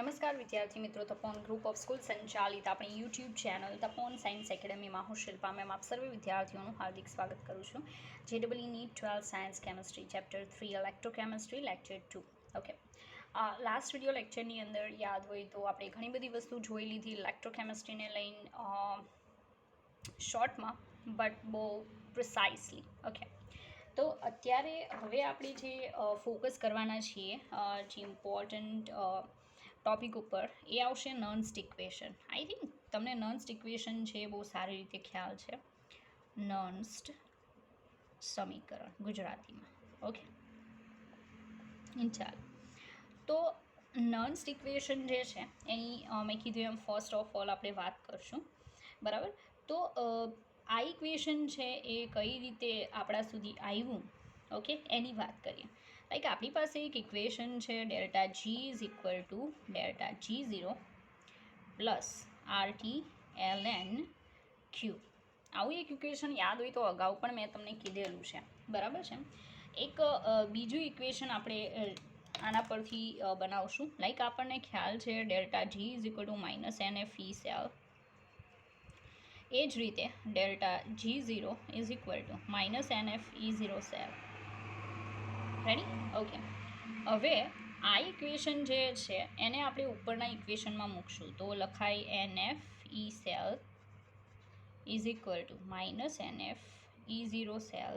નમસ્કાર વિદ્યાર્થી મિત્રો, તપોન ગ્રુપ ઓફ સ્કૂલ સંચાલિત આપણી યુટ્યુબ ચેનલ તપોન સાયન્સ એકેડમીમાં હું શિલ્પા મેમ આપ સર્વે વિદ્યાર્થીઓનું હાર્દિક સ્વાગત કરું છું. JEE NEET 12 science chemistry chapter 3 electrochemistry lecture 2. Okay, last video લેક્ચરની અંદર યાદ હોય તો આપણે ઘણી બધી વસ્તુ જોઈ લીધી ઇલેક્ટ્રોકેમિસ્ટ્રીને લઈને શોર્ટમાં, બટ બહુ પ્રિસાઇસલી. ઓકે, તો અત્યારે હવે આપણે જે ફોકસ કરવાના છીએ જે ઇમ્પોર્ટન્ટ ટોપિક ઉપર એ આવશે નર્ન્સ્ટ ઇક્વેશન. આઈ થિંક તમને નર્ન્સ્ટ ઇક્વેશન છે બહુ સારી રીતે ખ્યાલ છે. નર્ન્સ્ટ સમીકરણ ગુજરાતીમાં. ઓકે, ચાલો. તો નર્ન્સ્ટ ઇક્વેશન જે છે એની મેં કીધું એમ ફર્સ્ટ ઓફ ઓલ આપણે વાત કરશું, બરાબર. તો આ ઇક્વેશન છે એ કઈ રીતે આપણા સુધી આવ્યું, ઓકે, એની વાત કરીએ. લાઈક આપણી પાસે એક ઇક્વેશન છે delta G is equal to delta G0 plus RT ln Q. આવું એક ઇક્વેશન યાદ હોય તો અગાઉ પણ મેં તમને કીધેલું છે, બરાબર છે. એક બીજું ઇક્વેશન આપણે આના પરથી બનાવશું. લાઈક આપણને ખ્યાલ છે delta G is equal to minus NF E cell. એ જ રીતે delta G0 is equal to minus NF E0 cell. Ready? Okay, હવે આ ઇક્વેશન જે છે એને આપણે ઉપરના ઇક્વેશનમાં મૂકશું તો લખાય NF E cell is equal to minus NF E0 cell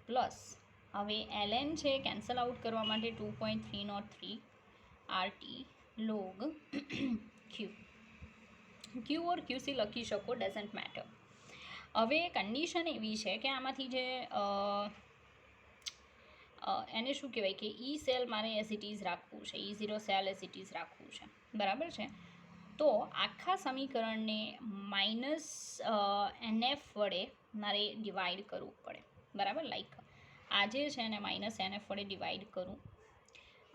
plus હવે ln છે કેન્સલ આઉટ કરવા માટે 2.303 RT log Q. Q ઓર QC લખી શકો, ડઝન્ટ મેટર. હવે કન્ડિશન એવી છે કે આમાંથી જે એને શું કહેવાય કે ઈ સેલ મારે એઝ ઇટ ઇઝ રાખવું છે, E0 cell as it is રાખવું છે, બરાબર છે. તો આખા સમીકરણને માઇનસ NF વડે મારે ડિવાઈડ કરવું પડે, બરાબર. લાઈક આ જે છે એને માઇનસ NF વડે ડિવાઈડ કરું,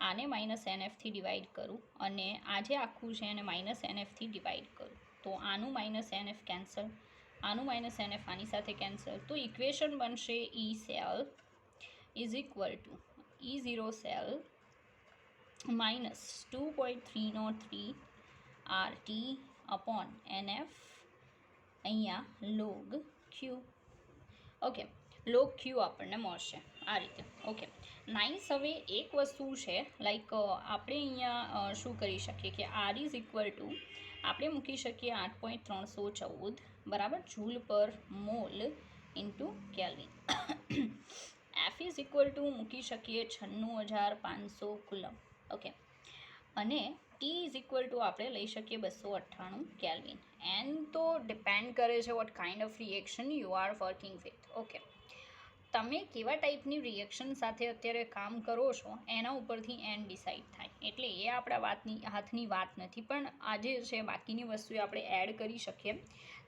આને માઇનસ NFથી ડિવાઈડ કરું, અને આ જે આખું છે એને માઇનસ NFથી ડિવાઈડ કરું. તો આનું માઇનસ NF કેન્સલ, આનું માઇનસ NF આની સાથે કેન્સલ. તો ઇક્વેશન બનશે E cell is equal to E0 cell minus 2.303 RT upon NF અહીંયા log Q. Okay, log Q આપણને મળશે આ રીતે. Okay, nice. હવે એક વસ્તુ છે, લાઈક આપણે અહીંયા શું કરી શકીએ કે R ઇઝ ઇક્વલ ટુ આપણે મૂકી શકીએ 8.314, બરાબર, જૂલ પર mall into kelvin. F is equal two મૂકી શકીએ 96,500 કુલમ. ઓકે, અને T ઇઝ ઇક્વલ ટુ આપણે લઈ શકીએ 298 કેલ્વિન. એન તો ડિપેન્ડ કરે છે what kind of reaction you are working with. Okay, તમે કેવા ટાઈપની રિએક્શન સાથે અત્યારે કામ કરો છો એના ઉપરથી એન ડિસાઈડ થાય. એટલે એ આપણા હાથની વાત નથી, પણ આજે છે બાકીની વસ્તુ આપણે એડ કરી શકીએ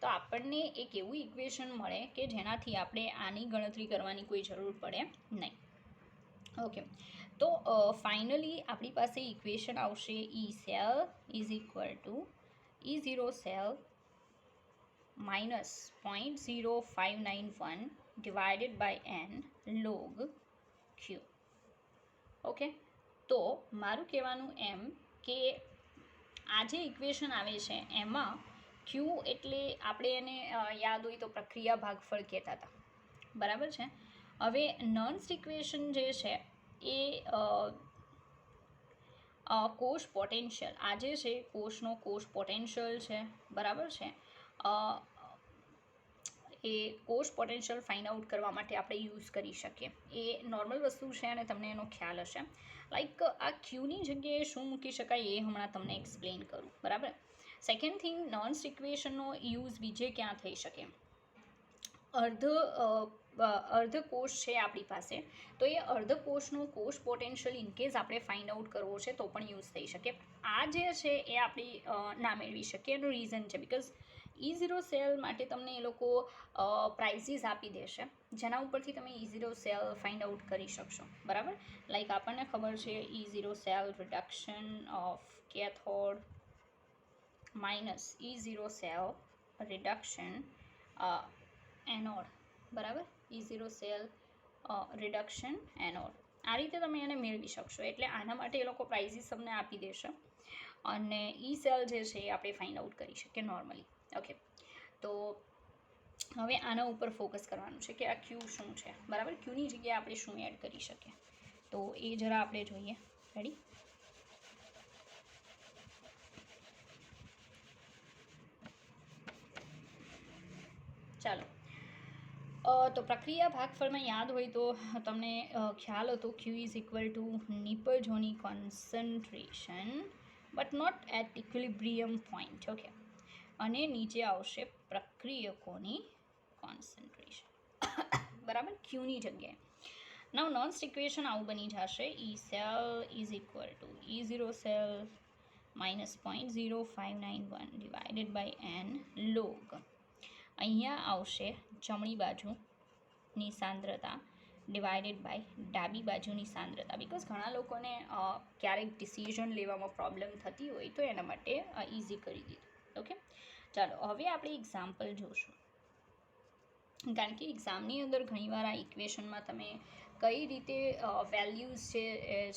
તો આપણને એક એવું ઇક્વેશન મળે કે જેનાથી આપણે આની ગણતરી કરવાની કોઈ જરૂર પડે નહીં. ઓકે, તો ફાઇનલી આપણી પાસે ઇક્વેશન આવશે E cell is equal to E0 cell minus 0.0591 divided by n log Q. Okay, તો મારું કહેવાનું એમ કે આ જે ઇક્વેશન આવે છે એમાં Q એટલે આપણે એને યાદ હોય તો પ્રક્રિયા ભાગફળ કહેતા હતા, બરાબર છે. હવે નર્ન્સ્ટ ઇક્વેશન જે છે એ કોષ પોટેન્શિયલ, આ જે છે કોષનો કોષ પોટેન્શિયલ છે, બરાબર છે. એ કોષ પોટેન્શિયલ ફાઇન્ડ આઉટ કરવા માટે આપણે યુઝ કરી શકીએ. એ નોર્મલ વસ્તુ છે અને તમને એનો ખ્યાલ હશે. લાઈક આ ક્યુની જગ્યાએ શું મૂકી શકાય એ હમણાં તમને એક્સપ્લેન કરું, બરાબર. સેકન્ડ થિંગ, નર્ન્સ્ટ ઇક્વેશનનો યુઝ બીજે ક્યાં થઈ શકે? અર્ધ કોષ છે આપણી પાસે, તો એ અર્ધ કોષનું કોષ પોટેન્શિયલ ઇનકેસ આપણે ફાઇન્ડ આઉટ કરવો છે તો પણ યુઝ થઈ શકે. આ જે છે એ આપણી ના મેળવી શકીએ. એનું રીઝન છે બિકોઝ E0 સેલ માટે તમને એ લોકો પ્રાઇઝીસ આપી દેશે જેના ઉપરથી તમે E0 સેલ ફાઇન્ડ આઉટ કરી શકશો, બરાબર. લાઈક આપણને ખબર છે E0 cell reduction of cathode minus E0 cell reduction anode, બરાબર. E0 cell reduction anode. આ રીતે તમે એને મેળવી શકશો. એટલે આના માટે એ લોકો પ્રાઇઝીસ તમને આપી દેશે અને ઈ સેલ જે છે એ આપણે ફાઇન્ડ આઉટ કરી શકીએ નોર્મલી. ઓકે, તો હવે આના ઉપર ફોકસ કરવાનું છે કે આ ક્યુ શું છે, બરાબર. ક્યુની જગ્યાએ આપણે શું એડ કરી શકીએ, તો એ જરા આપણે જોઈએ. રેડી? ચાલો, તો પ્રક્રિયા ભાગફળમાં યાદ હોય તો તમને ખ્યાલ હતો ક્યુ ઇઝ ઇક્વલ ટુ નિપજોની concentration but not at equilibrium point. Okay, અને નીચે આવશે પ્રક્રિયકોની કોન્સન્ટ્રેશન, બરાબર, ક્યુની જગ્યાએ. નાવ નોન્સ્ટ ઇક્વેશન આવું બની જશે, E cell is equal to E0 cell minus 0.0591 divided by n log. અહીંયા આવશે જમણી બાજુની સાંદ્રતા ડિવાઇડેડ બાય ડાબી બાજુની સાંદ્રતા, બિકોઝ ઘણા લોકોને ક્યારેક ડિસિઝન લેવામાં પ્રોબ્લેમ થતી હોય તો એના માટે ઇઝી કરી દીધું. ઓકે, ચાલો હવે આપણે એક્ઝામ્પલ જોશું, કારણ કે એક્ઝામની અંદર ઘણીવાર આ ઇક્વેશનમાં તમે કઈ રીતે વેલ્યુઝ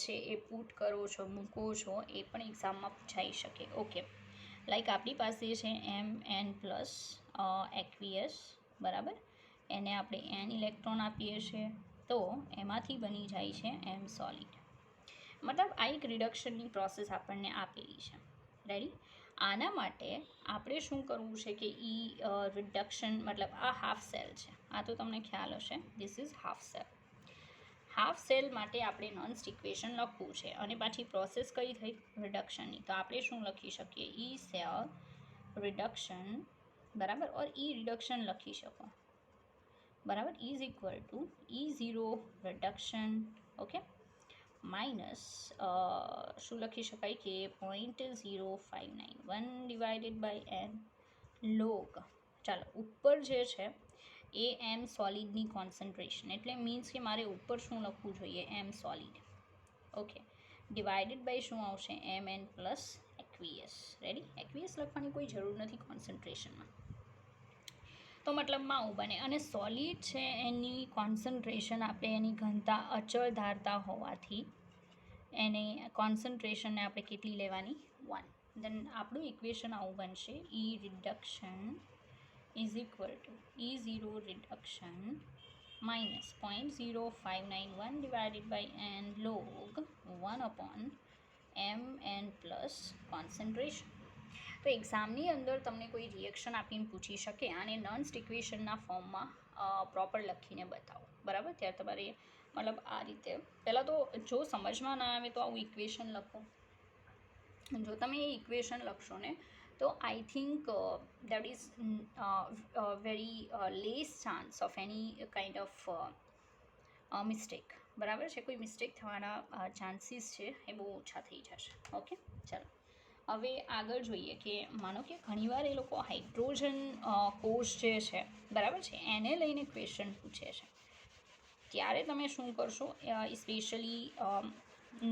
છે એ પુટ કરો છો, મૂકો છો, એ પણ એક્ઝામમાં પૂછાઈ શકે. ઓકે, લાઈક આપણી પાસે છે Mn પ્લસ એક્વિયસ, બરાબર, એને આપણે n ઇલેક્ટ્રોન આપીએ છીએ તો એમાંથી બની જાય છે M સોલિડ. મતલબ આ એક રિડક્શનની પ્રોસેસ આપણને આપેલી છે. રેડી? આના માટે આપણે શું કરવું છે કે રિડક્શન, મતલબ આ હાફ સેલ છે, આ તો તમને ખ્યાલ હશે, this is half cell. Half cell માટે આપણે નોન્સ્ટ ઇક્વેશન લખવું છે અને પાછી પ્રોસેસ કઈ થઈ? રિડક્શનની. તો આપણે શું લખી શકીએ? ઈ સેલ રિડક્શન, બરાબર, ઓર ઈ રિડક્શન લખી શકો, બરાબર, is equal to E0 reduction, okay, minus શું લખી શકાય કે 0.0591 ડિવાઇડેડ બાય એન લોગ. ચાલો, ઉપર જે છે એ એમ સોલિડની કોન્સન્ટ્રેશન, એટલે મીન્સ કે મારે ઉપર શું લખવું જોઈએ? એમ સોલિડ. ઓકે, ડિવાઇડેડ બાય શું આવશે? Mn plus aqueous. Ready? Aqueous લખવાની કોઈ જરૂર નથી કોન્સન્ટ્રેશનમાં, તો મતલબમાં આવું બને. અને સોલિડ છે એની કોન્સન્ટ્રેશન આપણે એની ઘનતા અચળ ધારતા હોવાથી એની કોન્સન્ટ્રેશનને આપણે કેટલી લેવાની? 1. દેન આપણું ઇક્વેશન આવું બનશે, E reduction is equal to E0 reduction minus 0.0591 divided by n log 1/Mn plus concentration. તો એક્ઝામની અંદર તમને કોઈ રિએક્શન આપીને પૂછી શકે અને નોન્સ્ટ ઇક્વેશનના ફોર્મમાં પ્રોપર લખીને બતાવો, બરાબર. ત્યારે તમારે મતલબ આ રીતે પહેલાં તો જો સમજમાં ના આવે તો આવું ઇક્વેશન લખો. જો તમે એ ઇક્વેશન લખશો ને તો I think that is very less chance of any kind of mistake, બરાબર છે. કોઈ મિસ્ટેક થવાના ચાન્સીસ છે એ બહુ ઓછા થઈ જશે. ઓકે, ચાલો હવે આગળ જોઈએ કે માનો કે ઘણીવાર એ લોકો હાઇડ્રોજન કોષ જે છે, બરાબર છે, એને લઈને ક્વેશ્ચન પૂછે છે, ત્યારે તમે શું કરશો? સ્પેશિયલી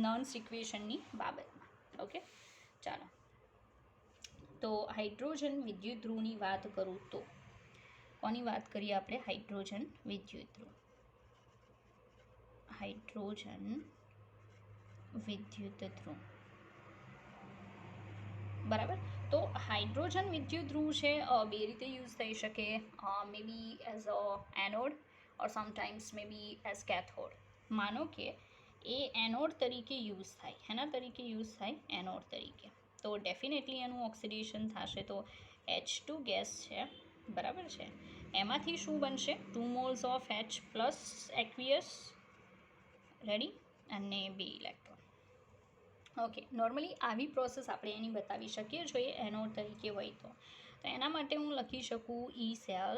નોન્સ્ટ ઇક્વેશનની બાબતમાં. ઓકે, ચાલો, તો હાઇડ્રોજન વિદ્યુત ધ્રુવની વાત કરું તો કોની વાત કરીએ આપણે? હાઇડ્રોજન વિદ્યુત ધ્રુવ. હાઇડ્રોજન વિદ્યુત ધ્રુવ, બરાબર. તો હાઇડ્રોજન વિદ્યુત ધ્રુવ છે બે રીતે યુઝ થઈ શકે, may be as a anode or sometimes may be as cathode. માનો કે એ એનોડ તરીકે યુઝ થાય, એના તરીકે યુઝ થાય એનોડ તરીકે, તો ડેફિનેટલી એનું ઓક્સિડેશન થશે. તો H2 ગેસ છે, બરાબર છે, એમાંથી શું બનશે? 2 moles of H plus aqueous, ready, અને 2 ઇલેક્ટ્રોન. ઓકે, નોર્મલી આવી પ્રોસેસ આપણે એની બતાવી શકીએ જો એ એનોડ તરીકે હોય તો એના માટે હું લખી શકું E cell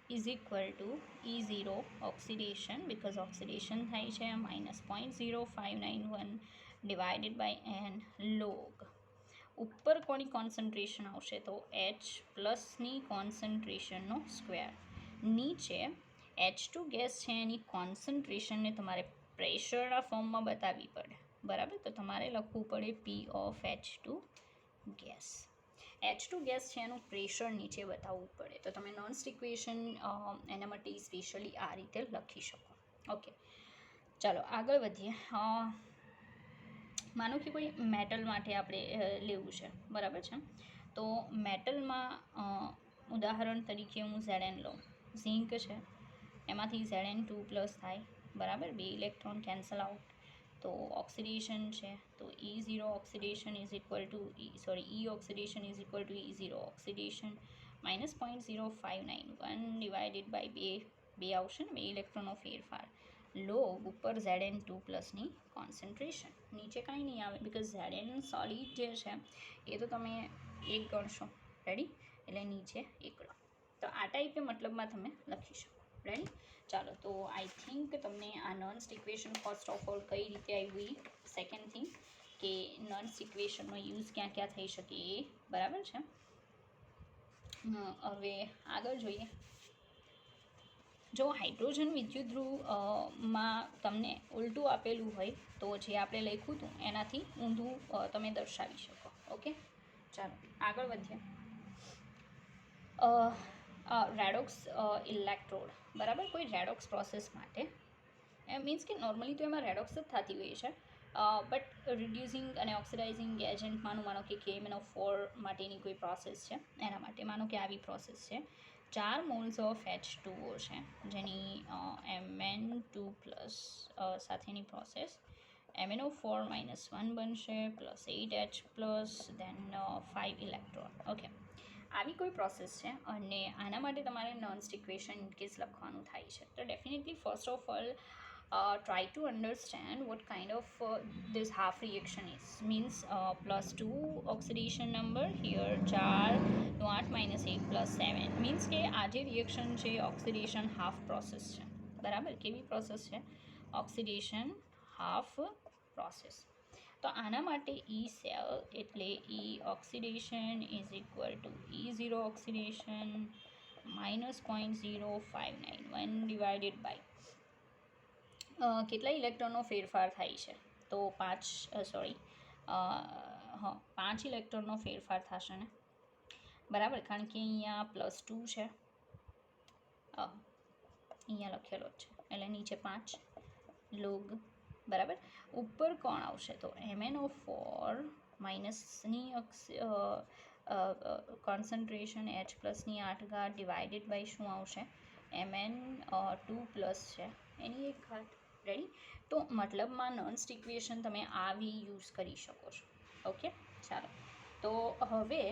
is equal to E0 oxidation, because oxidation થાય છે, minus 0.0591 divided by n log. ઉપર કોની કોન્સન્ટ્રેશન આવશે? તો H પ્લસની કોન્સન્ટ્રેશનનો સ્ક્વેર. નીચે H2 ગેસ છે એની કોન્સન્ટ્રેશનને તમારે પ્રેશરના ફોર્મમાં બતાવવી પડે, બરાબર. તો તમારે લખવું પડે P of H2 gas. H2 gas છે એનું પ્રેશર નીચે બતાવવું પડે, તો તમે નોન્સ્ટ ઇક્વેશન એના માટે સ્પેશિયલી આ રીતે લખી શકો. ઓકે, ચાલો આગળ વધીએ. માનો કે કોઈ મેટલ માટે આપણે લેવું છે, બરાબર છે. તો મેટલમાં ઉદાહરણ તરીકે હું Zn લઉં. ઝીંક છે, એમાંથી Zn2+ થાય, બરાબર. 2 ઇલેક્ટ્રોન કેન્સલ આઉટ. તો ઓક્સિડેશન છે, તો E0 oxidation is equal to E oxidation is equal to E0 oxidation -0.0591 divided by 2 આવશે ને, 2 ઇલેક્ટ્રોનનો ફેરફાર. લોગ ઉપર Zn2+ની કોન્સન્ટ્રેશન, નીચે કાંઈ નહીં આવે બિકોઝ Zn સોલિડ જે છે એ તો તમે એક ગણશો, રેડી, એટલે નીચે એકડો. તો આ ટાઈપે મતલબમાં તમે લખી શકો, રેડી. ચાલો, તો આઈ થિંક તમને આ નર્ન્સ ઇક્વેશન ફર્સ્ટ ઓફ ઓલ કઈ રીતે આવી, સેકન્ડ થિંગ કે નર્ન્સ ઇક્વેશનનો યુઝ ક્યાં ક્યાં થઈ શકે એ બરાબર છે. હવે આગળ જોઈએ. જો હાઇડ્રોજન વિદ્યુતધ્રુવમાં તમને ઉલટું આપેલું હોય તો જે આપણે લખ્યું હતું એનાથી ઊંધું તમે દર્શાવી શકો. ઓકે, ચાલો આગળ વધીએ. રેડોક્સ ઇલેક્ટ્રોડ, બરાબર. કોઈ રેડોક્સ પ્રોસેસ માટે મીન્સ કે નોર્મલી તો એમાં રેડોક્સ જ થતી હોય છે, બટ રિડ્યુસિંગ અને ઓક્સિડાઇઝિંગ એજન્ટમાંનું માનો કે KMnO4 માટેની કોઈ પ્રોસેસ છે, એના માટે માનો કે આવી પ્રોસેસ છે. 4 મોલ્સ ઓફ H2O છે, જેની Mn2+ સાથેની પ્રોસેસ MnO4 -1 બનશે, +8H+, દેન 5 ઇલેક્ટ્રોન. ઓકે, આવી કોઈ પ્રોસેસ છે અને આના માટે તમારે નર્ન્સ ઇક્વેશન ઇન કેસ લખવાનું થાય છે. તો definitely first of all try to understand what kind of this half reaction is. Means +2 oxidation number here 4 નો 8 -1 +7 means કે આ જે રિએક્શન છે ઓક્સિડેશન હાફ પ્રોસેસ છે, બરાબર. કેવી પ્રોસેસ છે? Oxidation half process. તો આના માટે E સેલ એટલે E oxidation is equal to E0 oxidation -0.0591 divided by કેટલા ઇલેક્ટ્રોનનો ફેરફાર થાય છે? તો 5 ઇલેક્ટ્રોનનો ફેરફાર થશે ને, બરાબર. કારણ કે અહીંયા +2 છે, અહીંયા લખેલો જ છે, એટલે નીચે 5 લોગ, બરાબર. ઉપર કોણ આવશે? તો MnO4 માઇનસની કોન્સન્ટ્રેશન H+ની 8 ઘાત ડિવાઇડેડ બાય શું આવશે? Mn2+ છે એની 1 ઘાત, રેડી. તો મતલબમાં નર્ન્સ ઇક્વેશન તમે આવી યુઝ કરી શકો છો. ઓકે, ચાલો. તો હવે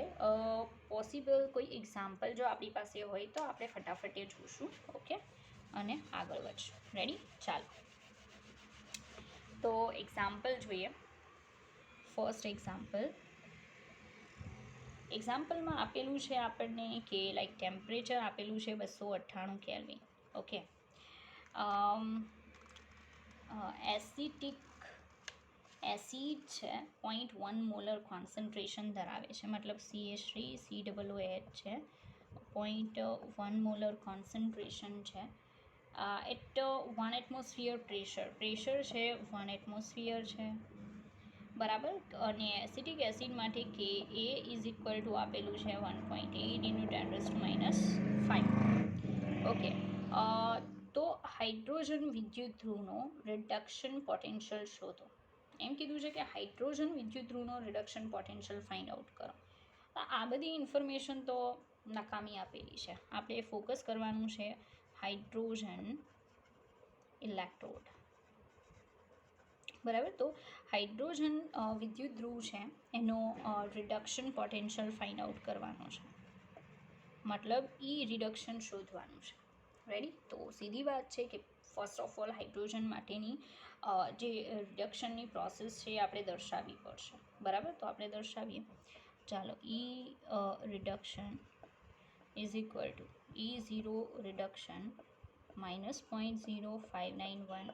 પોસિબલ કોઈ એક્ઝામ્પલ જો આપણી પાસે હોય તો આપણે ફટાફટ એ જોઈશું. ઓકે, અને આગળ વધશું, રેડી. ચાલો, તો એક્ઝામ્પલ જોઈએ. ફર્સ્ટ એક્ઝામ્પલમાં આપેલું છે આપણને કે લાઈક ટેમ્પરેચર આપેલું છે 298 કેલ્વિન. ઓકે, એસિડ છે 0.1 મોલર કોન્સન્ટ્રેશન ધરાવે છે, મતલબ CH3COOH છે, 0.1 મોલર કોન્સન્ટ્રેશન છે. એટ 1 એટમોસ્ફિયર પ્રેશર છે 1 એટમોસ્ફિયર છે, બરાબર. અને એસિટિક એસિડ માટે Ka ઇઝ ઇક્વલ ટુ આપેલું છે 1.8 × 10⁵. ઓકે, તો હાઇડ્રોજન વિદ્યુતધ્રુવનો રિડક્શન પોટેન્શિયલ શોધો. એમ કીધું છે કે હાઇડ્રોજન વિદ્યુતધ્રુવનો રિડક્શન પોટેન્શિયલ ફાઇન્ડ આઉટ કરો. આ બધી ઇન્ફોર્મેશન તો નકામી આપેલી છે. આપણે ફોકસ કરવાનું છે હાઇડ્રોજન ઇલેક્ટ્રોડ, બરાબર. તો હાઇડ્રોજન વિદ્યુતધ્રુવ છે એનો રિડક્શન પોટેન્શિયલ ફાઇન્ડ આઉટ કરવાનો છે, મતલબ રિડક્શન શોધવાનું છે, રેડી. તો સીધી વાત છે કે ફર્સ્ટ ઓફ ઓલ હાઇડ્રોજન માટેની જે રિડક્શનની પ્રોસેસ છે એ આપણે દર્શાવવી પડશે, બરાબર. તો આપણે દર્શાવીએ. ચાલો, reduction is equal to E0 reduction -0.0591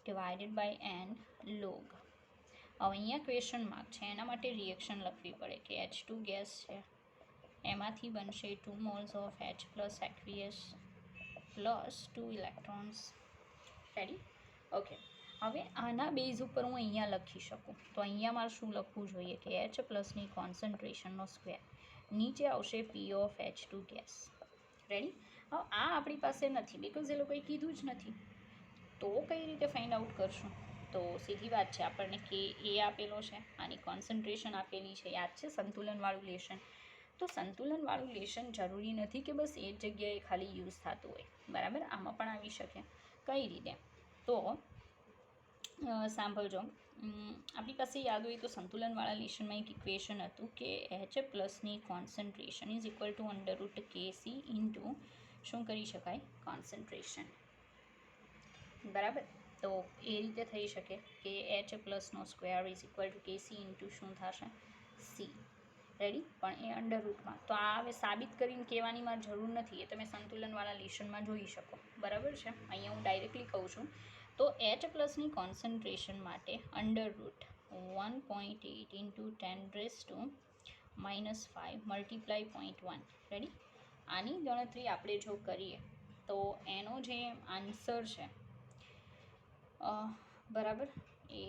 divided by n log. હવે અહીંયા ક્વેશ્ચન માર્ક છે, એના માટે રિએક્શન લખવી પડે કે H2 ગેસ છે, એમાંથી બનશે 2 moles of H+ aqueous plus 2 electrons, ready. Okay, હવે આના બેઝ ઉપર હું અહીંયા લખી શકું. તો અહીંયા મારે શું લખવું જોઈએ કે H+ની કોન્સન્ટ્રેશનનો સ્ક્વેર, નીચે આવશે P of H2 gas, ready. હવે આ આપણી પાસે નથી બિકોઝ એ લોકોએ કીધું જ નથી. તો કઈ રીતે ફાઇન્ડ આઉટ કરશું? તો સીધી વાત છે, આપણને કે એ આપેલો છે, આની કોન્સન્ટ્રેશન આપેલી છે, યાદ છે સંતુલનવાળું લેશન. તો સંતુલનવાળું લેશન જરૂરી નથી કે બસ એ જ જગ્યાએ ખાલી યુઝ થતું હોય, બરાબર, આમાં પણ આવી શકે. કઈ રીતે? તો સાંભળજો, આપણી પાસે યાદ હોય તો સંતુલનવાળા લેશનમાં એક ઇક્વેશન હતું કે એચ પ્લસની concentration is equal to √KC into શું કરી શકાય? કોન્સન્ટ્રેશન, બરાબર. તો એ રીતે થઈ શકે કે એચ પ્લસનો square is equal to KC into શું થશે? સી. રેડી? પણ એ અંડર રૂટમાં. તો આ હવે સાબિત કરીને કહેવાની મારે જરૂર નથી, એ તમે સંતુલનવાળા લેશનમાં જોઈ શકો, બરાબર છે. અહીંયા હું ડાયરેક્ટલી કહું છું. તો એચ પ્લસની કોન્સન્ટ્રેશન માટે under route 1.8 into 10⁻⁻5 multiply 0.1. Ready? આની ગણતરી આપણે જો કરીએ તો એનો જે આન્સર છે, બરાબર, એ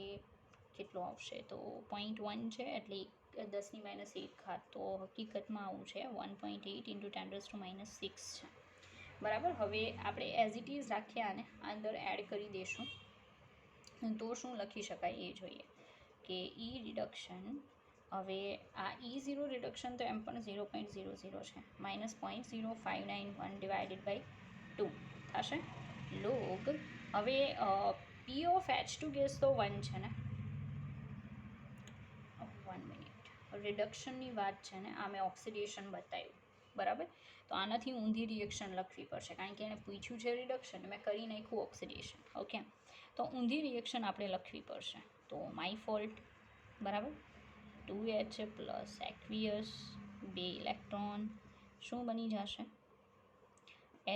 કેટલો આવશે? તો 0.1 છે એટલે 10⁻1, તો હકીકતમાં આવું છે 1.8 ઇન્ટુ 10⁻6 છે, બરાબર. હવે આપણે એઝ ઇટ ઇઝ રાખ્યા અને અંદર એડ કરી દઈશું, તો શું લખી શકાય એ જોઈએ કે ઈ રિડક્શન, હવે આ E0 રિડક્શન તો એમ પણ 0.00 છે, -0.0591 ડિવાઇડેડ બાય 2 થશે લોગ. હવે P ઓફ H2 ગેસ તો 1 છે ને, 1 મિનિટ, રિડક્શનની વાત છે ને, આ મેં ઓક્સિડેશન બતાવ્યું, બરાબર. તો આનાથી ઊંધી રિએક્શન લખવી પડશે, કારણ કે એને પૂછ્યું છે રિડક્શન, મેં કરી નાખ્યું ઓક્સિડેશન. ઓકે, તો ઊંધી રિએક્શન આપણે લખવી પડશે. તો માય ફોલ્ટ, બરાબર. 2H પ્લસ એક્વિયસ 2 ઇલેક્ટ્રોન શું બની જશે?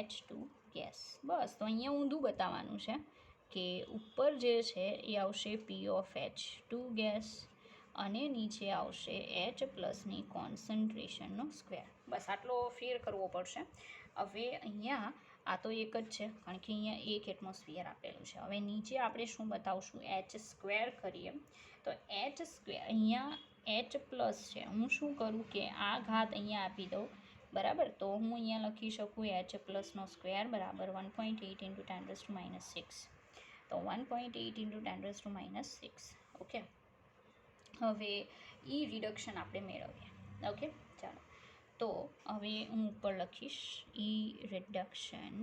H2 gas. બસ, તો અહીંયા ઊંધું બતાવવાનું છે કે ઉપર જે છે એ આવશે P ઓફ H2 ગેસ અને નીચે આવશે H પ્લસની કોન્સન્ટ્રેશનનો સ્ક્વેર. બસ આટલો ફેર કરવો પડશે. હવે અહીંયા આ તો એક જ છે, કારણ કે અહીંયા એક એટમોસ્ફિયર આપેલું છે. હવે નીચે આપણે શું બતાવશું? H² કરીએ તો H², અહીંયા H પ્લસ છે, હું શું કરું કે આ ઘાત અહીંયા આપી દઉં, બરાબર. તો હું અહીંયા લખી શકું H પ્લસનો સ્ક્વેર બરાબર 1.8 ઇન્ટુ 10⁻6. તો 1.8 ઇન્ટુ 10⁻6. ઓકે, હવે ઈ રિડક્શન આપણે મેળવીએ. ઓકે, ચાલો. તો હવે હું ઉપર લખીશ E reduction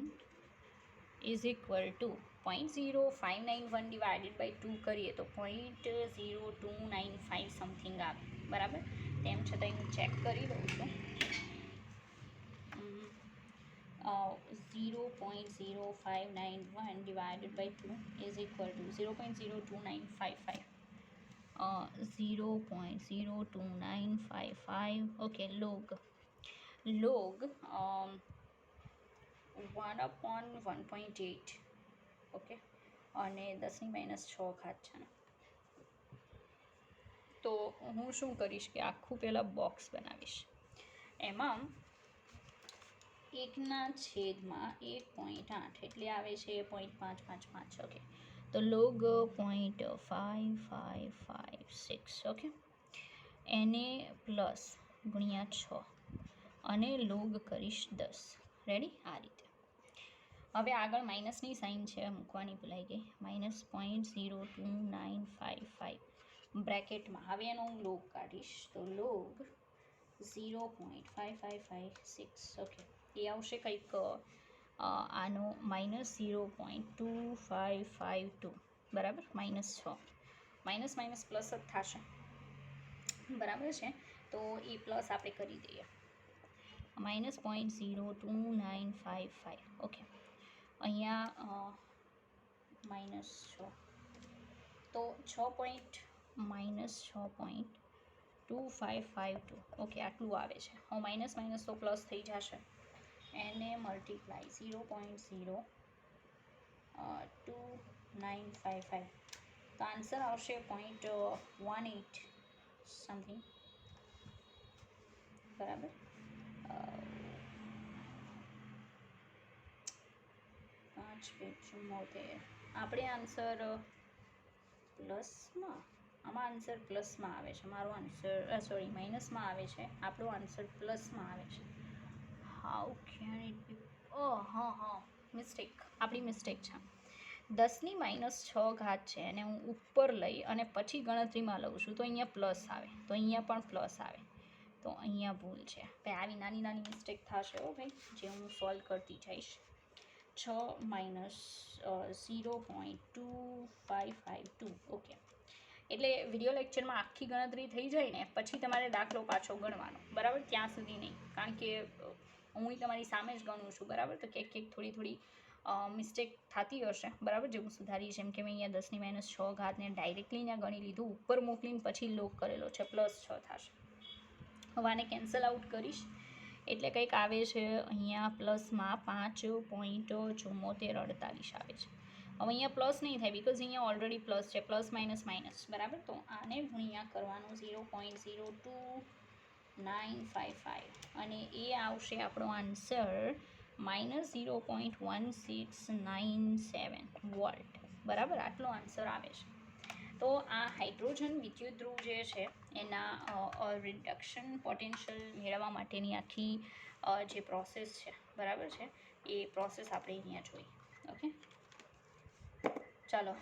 is equal to 0.0591 divided by 2 કરીએ તો 0.0295 સમથિંગ આવે, બરાબર. તેમ છતાં હું ચેક કરી દઉં છું. 0.0591 divided by 2 is equal to 0.02955. 0.02955. Okay, log 1/1.8. Okay, અને 10⁻6 છે ને. તો હું શું કરીશ કે આખું પહેલાં બોક્સ બનાવીશ, એમાં 1/1.8 એટલે આવે છે 0.555. ઓકે, તો લોગ 0.5556. ઓકે, એને પ્લસ ગુણ્યા 6 અને લોગ કરીશ 10. રેડી? આ રીતે. હવે આગળ માઇનસની સાઇન છે, મૂકવાની ભૂલાઈ ગઈ, -0.02955 બ્રેકેટમાં. હવે એનો હું લોગ કાઢીશ, તો લોગ 0.5556. ઓકે, એ આવશે કંઈક આનો -0.2552, બરાબર. -6, માઇનસ માઇનસ પ્લસ જ થશે, બરાબર છે. તો એ પ્લસ આપણે કરી દઈએ, -0.02955. ઓકે, અહીંયા -6, તો 6.2552. ઓકે, આટલું આવે છે. હવે માઇનસ માઇનસ તો પ્લસ થઈ જશે, એને મલ્ટીપ્લાય 0.02955. તો આન્સર આવશે 0.18 સમથિંગ, બરાબર. 5.74. આપણે આન્સર પ્લસમાં, આમાં આન્સર પ્લસમાં આવે છે, મારો આન્સર સોરી માઇનસમાં આવે છે, આપણો આન્સર પ્લસમાં આવે છે. How can it be? હા, મિસ્ટેક, આપણી મિસ્ટેક છે. 10⁻6 છે એને હું ઉપર લઈ અને પછી ગણતરીમાં લઉં છું તો અહીંયા પ્લસ આવે, તો અહીંયા પણ પ્લસ આવે, તો અહીંયા ભૂલ છે ભાઈ. આવી નાની નાની મિસ્ટેક થશે હો ભાઈ, જે હું સોલ્વ કરતી જઈશ. 6-0.2552. ઓકે, એટલે વિડીયો લેક્ચરમાં આખી ગણતરી થઈ જાય ને પછી તમારે દાખલો પાછો ગણવાનો, બરાબર? ત્યાં સુધી નહીં, કારણ કે હું તમારી સામે જ ગણું છું, બરાબર? તો ક્યાંક થોડી મિસ્ટેક થતી હશે, બરાબર? જે હું સુધારીશ. જેમ કે મેં અહીંયા 10⁻6 ને ડાયરેક્ટલી અહીંયા ગણી લીધું, ઉપર મોકલીને પછી લોક કરેલો છે, +6 થશે. હવે આને કેન્સલ આઉટ કરીશ એટલે કંઈક આવે છે અહીંયા પ્લસમાં 5.7448 આવે છે. હવે અહીંયા પ્લસ નહીં થાય બિકોઝ અહીંયા ઓલરેડી પ્લસ છે, પ્લસ માઇનસ માઇનસ, બરાબર? તો આને ગુણ્યા કરવાનું 0.02955 અને એ આવશે આપણો આન્સર -0.1697 વોલ્ટ, બરાબર? આટલો આન્સર આવે છે. તો આ હાઇડ્રોજન વિદ્યુત ધ્રુવ જે છે એના રિડક્શન પોટેન્શિયલ મેળવવા માટેની આખી જે પ્રોસેસ છે, બરાબર છે, એ પ્રોસેસ આપણે અહીંયા જોઈ. ઓકે, ચાલો.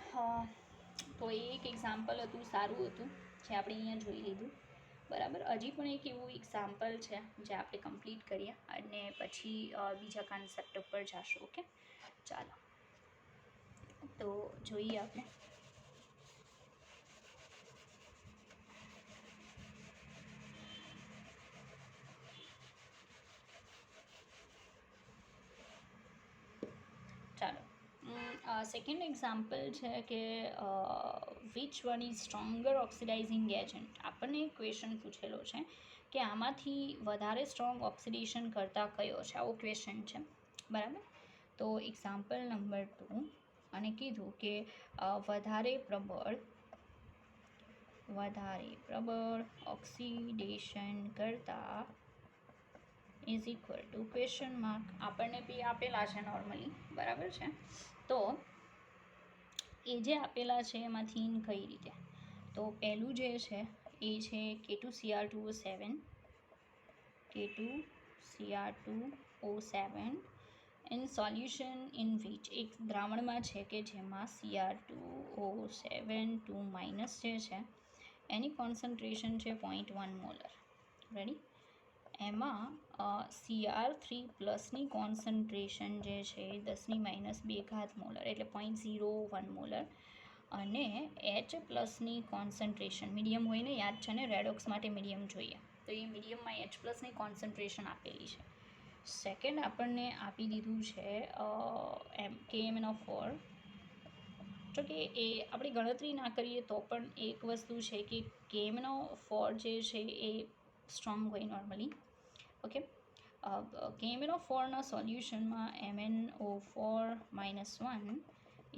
તો એ એક એક્ઝામ્પલ હતું, સારું હતું, જે આપણે અહીંયા જોઈ લીધું, બરાબર? હજી પણ એક એવું એક્ઝામ્પલ છે જે આપણે કમ્પ્લીટ કરીએ અને પછી બીજા કોન્સેપ્ટ ઉપર જશું. ઓકે, ચાલો તો જોઈએ આપણે. ચાલો, સેકન્ડ એક્ઝામ્પલ છે કે which one is stronger oxidising agent. આપણને એક ક્વેશ્ચન પૂછેલો છે કે આમાંથી વધારે સ્ટ્રોંગ ઓક્સિડેશન કરતા કયો છે, આવો ક્વેશ્ચન છે, બરાબર? તો એક્ઝામ્પલ નંબર 2 અને કીધું કે વધારે પ્રબળ ઓક્સિડેશન કરતા is equal two question mark. આપણને બી આપેલા છે નોર્મલી, બરાબર છે? તો એ જે આપેલા છે એમાંથી કઈ રીતે, તો પહેલું જે છે એ છે K2Cr2O7, K2Cr2O7 in solution in which, એક દ્રાવણમાં છે કે જેમાં Cr2O7 2- જે છે એની કોન્સન્ટ્રેશન છે 0.1 મોલર. રેડી? એમાં Cr3+ કોન્સન્ટ્રેશન જે છે 10⁻2 મોલર, એટલે 0.01 મોલર, અને H+ કોન્સન્ટ્રેશન મીડિયમ હોય ને, યાદ છે ને, રેડોક્સ માટે મીડિયમ જોઈએ, તો એ મીડિયમમાં H+ કોન્સન્ટ્રેશન આપેલી છે. સેકન્ડ આપણને આપી દીધું છે KMnO4. જો કે એ આપણે ગણતરી ના કરીએ તો પણ એક વસ્તુ છે કે KMnO4 જે છે એ સ્ટ્રોંગ હોય નોર્મલી. ઓકે, KMnO4ના સોલ્યુશનમાં MnO4-1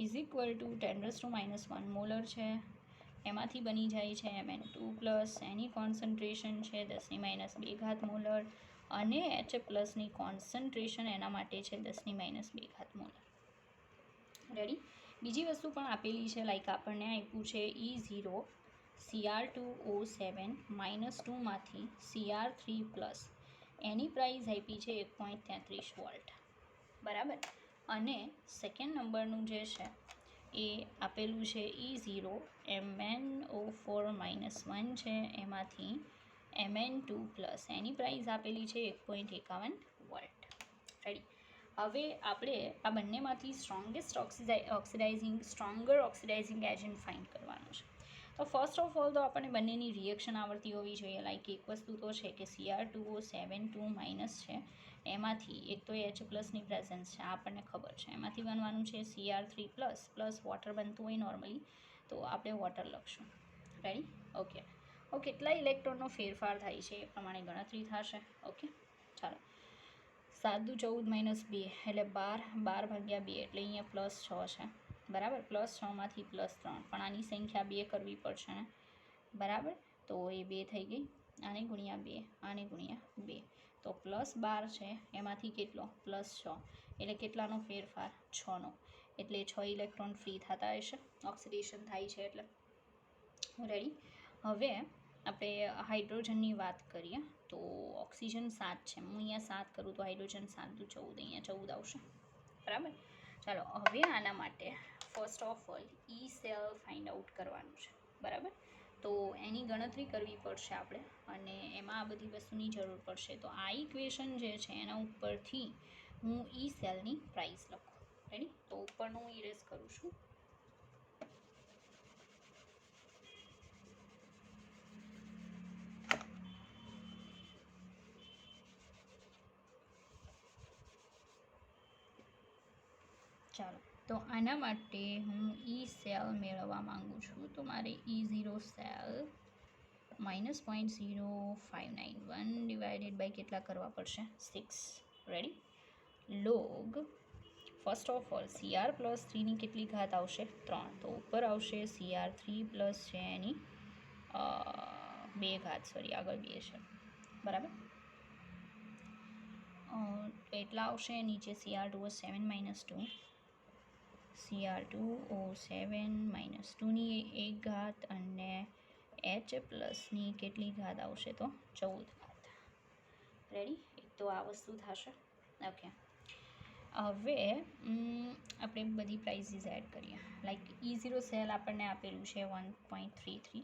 is equal two 10⁻⁻1 molar છે. એમાંથી બની જાય છે Mn2+, એની કોન્સન્ટ્રેશન છે 10⁻2 મોલર, અને H+ કોન્સન્ટ્રેશન એના માટે છે 10⁻2 મોલર. રેડી? બીજી વસ્તુ પણ આપેલી છે, લાઈક આપણને આપ્યું છે E0 Cr2O7 -2 માંથી Cr3+, એની પ્રાઇસ આપી છે 1.33 વોલ્ટ, બરાબર? અને સેકન્ડ નંબરનું જે છે એ આપેલું છે E0 MnO4-1 છે, એમાંથી Mn2+, એની પ્રાઇસ આપેલી છે 1.51 વોલ્ટ. રેડી? હવે આપણે આ બંનેમાંથી strongest stronger oxidising agent find કરવાનું છે. તો ફર્સ્ટ ઓફ ઓલ તો આપણને બંનેની રિએક્શન આવડતી હોવી જોઈએ. લાઈક એક વસ્તુ તો છે કે Cr2O7 2- છે, એમાંથી એક તો H+ની પ્રેઝન્સ છે, આપણને ખબર છે. એમાંથી બનવાનું છે Cr3+ વોટર બનતું હોય નોર્મલી, તો આપણે વોટર લખશું. રેડી? ઓકે. હવે કેટલા ઇલેક્ટ્રોનનો ફેરફાર થાય છે એ પ્રમાણે ગણતરી થશે. ઓકે, ચાલો. 7 × 14 - 2 એટલે 12 એટલે અહીંયા +6 છે, બરાબર? +6 માંથી +3, પણ આની સંખ્યા 2 કરવી પડશે ને, બરાબર? તો એ 2 થઈ ગઈ, આને ગુણ્યા 2, આને ગુણ્યા 2, તો +12 છે, એમાંથી કેટલો +6, એટલે કેટલાનો ફેરફાર 6નો, એટલે 6 ઇલેક્ટ્રોન ફ્રી થતા હશે, ઓક્સિડેશન થાય છે એટલે. રેડી? હવે આપણે હાઇડ્રોજનની વાત કરીએ તો ઓક્સિજન 7 છે, હું અહીંયા 7 કરું તો હાઇડ્રોજન 7 × 14, અહીંયા 14 આવશે, બરાબર? ચાલો હવે આના માટે first of all E cell find out કરવાનું છે, બરાબર. તો એની ગણતરી કરવી પડશે આપણે, અને એમાં આ બધી વસ્તુની જરૂર પડશે. તો આ ઇક્વેશન જે છે એના ઉપરથી હું ઈ સેલની પ્રાઇસ લખું. રેડી? તો ઉપરનું હું ઇરેઝ કરું છું. ચાલો, તો આના માટે હું ઈ સેલ મેળવવા માંગુ છું. તો મારે E0 સેલ -0.0591 ડિવાઇડેડ બાય કેટલા કરવા પડશે? 6. Ready? Log first of all CR+3ની કેટલી ઘાત આવશે? 3. તો ઉપર આવશે CR3 પ્લસ છે એની 2 ઘાત, સોરી આગળ 2 છે, બરાબર. તો એટલા આવશે. નીચે CR2O7 -2, CR2O7 -2ની 1 ઘાત, અને H+ની કેટલી ઘાત આવશે? તો 14 ઘાત. રેડી? તો આ વસ્તુ થશે. ઓકે, હવે આપણે બધી પ્રાઇસીસ એડ કરીએ. લાઈક E0 સેલ આપણને આપેલું છે 1.33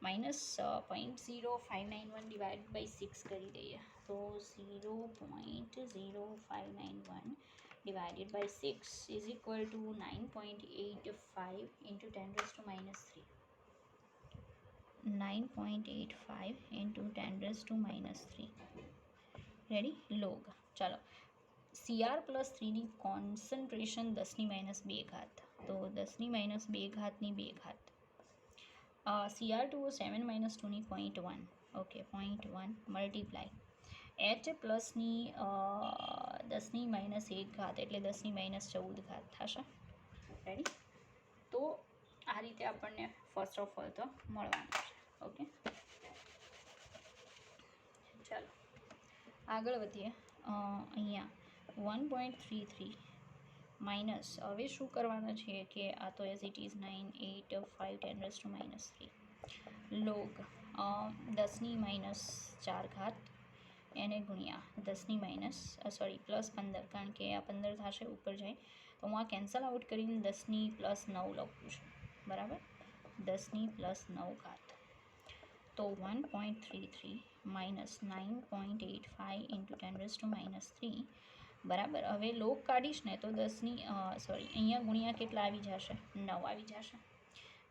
-0.0591 ડિવાઇડ બાય 6 કરી દઈએ. તો 0.0591 divided by 6 is equal to 9.85 into 10⁻³ 9.85 into 10⁻³ ready? Log ચાલો CR+3ની કોન્સન્ટ્રેશન 10⁻² ઘાત, તો 10⁻² ઘાતની 2 ઘાત. CR2O7 -2ની 0.1, ઓકે 0.1 મલ્ટીપ્લાય H+ની 10⁻1 ઘાત એટલે 10⁻14 ઘાત થશે. રેડી? તો આ રીતે આપણને ફર્સ્ટ ઓફ ઓલ તો મળવાનું છે. ઓકે, ચાલો આગળ વધીએ. અહીંયા 1.33 માઇનસ, હવે શું કરવાના છે કે આ તો એઝ ઇટ ઇઝ 985 10⁻³ લોગ 10⁻4 ઘાત એને ગુણ્યા 10⁻15, કારણ કે આ 15 થશે ઉપર જાય તો હું આ કેન્સલ આઉટ કરીને 10⁻9 લખું છું, બરાબર. 10⁻9 ઘાત. તો 1.33 માઇનસ 9.85 ઇન્ટુ 10⁻³ બરાબર. હવે લોગ કાઢીશ ને તો અહીંયા ગુણ્યા કેટલા આવી જશે? 9 આવી જશે,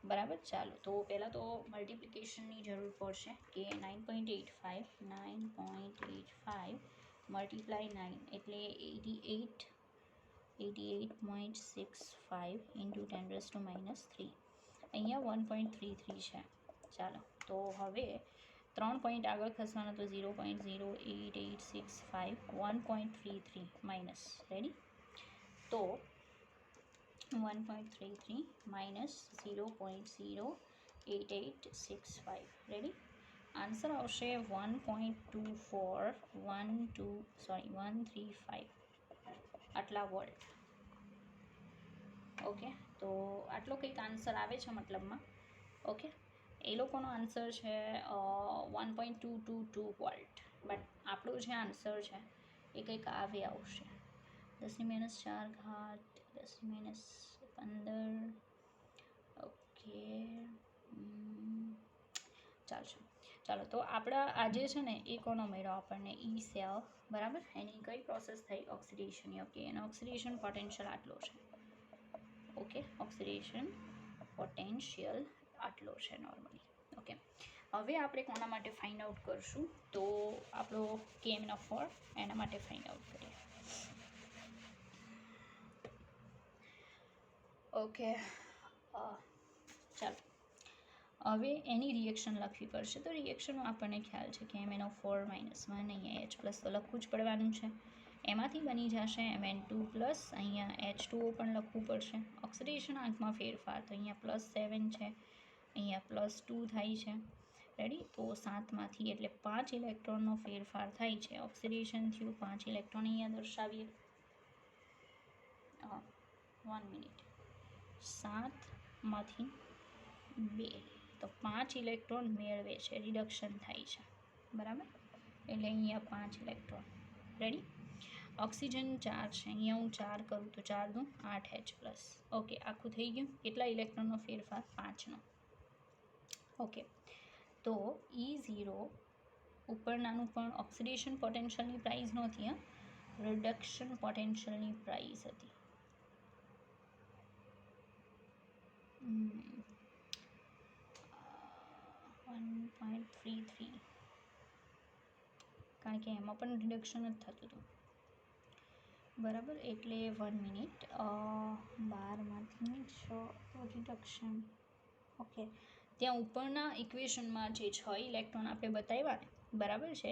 બરાબર. ચાલો, તો પહેલાં તો મલ્ટિપ્લિકેશનની જરૂર પડશે કે 9.85 મલ્ટીપ્લાય 9 એટલે 88.65 ઇન્ટુ 10⁻³ અહીંયા 1.33 છે. ચાલો, તો હવે 3 પોઈન્ટ આગળ ખસવાનો તો 0.08865 1.33 માઇનસ. રેડી? તો 1.33 માઇનસ 0.08865. રેડી? આન્સર આવશે 1.135 આટલા વોલ્ટ. ઓકે, તો આટલો કંઈક આન્સર આવે છે મતલબમાં. ઓકે, એ લોકોનો આન્સર છે 1.222 વોલ્ટ, બટ આપણો જે આન્સર છે એ કંઈક આવે આવશે 10⁻4 ઘાત 10⁻15. ઓકે, ચાલો, તો આપણા આજે છે ને એ કોનો મળ્યો આપણને? ઈ સેલ, બરાબર. એની કઈ પ્રોસેસ થઈ? ઓક્સિડેશનની. ઓકે, એનો ઓક્સિડેશન પોટેન્શિયલ આટલો છે. ઓકે, ઓક્સિડેશન પોટેન્શિયલ આટલો છે નોર્મલી. ઓકે, હવે આપણે કોના માટે ફાઇન્ડ આઉટ કરશું? તો આપણો KMnO4 એના માટે ફાઇન્ડ આઉટ કરીએ. ઓકે, ચાલો હવે એની રિએક્શન લખવી પડશે. તો રિએક્શનનો આપણને ખ્યાલ છે કે MnO4 -1, અહીંયા H+ તો લખવું જ પડવાનું છે. એમાંથી બની જશે Mn2+, અહીંયા H2O પણ લખવું પડશે. ઓક્સિડેશન આંકમાં ફેરફાર, તો અહીંયા +7 છે, અહીંયા +2 થાય છે. રેડી? તો 7માંથી એટલે 5 ઇલેક્ટ્રોનનો ફેરફાર થાય છે. ઓક્સિડેશન થયું, 5 ઇલેક્ટ્રોન અહીંયા દર્શાવીએ. 1 મિનિટ, 7માંથી 2 તો 5 ઇલેક્ટ્રોન મેળવે છે, રિડક્શન થાય છે, બરાબર. એટલે અહીંયા 5 ઇલેક્ટ્રોન. રેડી? ઓક્સિજન 4 છે, અહીંયા હું 4 કરું તો 4 દુ 8H+. ઓકે, આખું થઈ ગયું. કેટલા ઇલેક્ટ્રોનનો ફેરફાર? 5નો. ઓકે, તો E0 ઉપરનાનું પણ ઓક્સિડેશન પોટેન્શિયલની પ્રાઇસ નહોતી, રિડક્શન પોટેન્શિયલની પ્રાઇસ હતી. 1.33, કારણ કે એમાં પણ રિડક્શન જ થતું હતું, બરાબર. એટલે 1 મિનિટ, 12માંથી 6 રિડક્શન. ઓકે, ત્યાં ઉપરના ઇક્વેશનમાં જે 6 ઇલેક્ટ્રોન આપણે બતાવ્યા ને, બરાબર છે,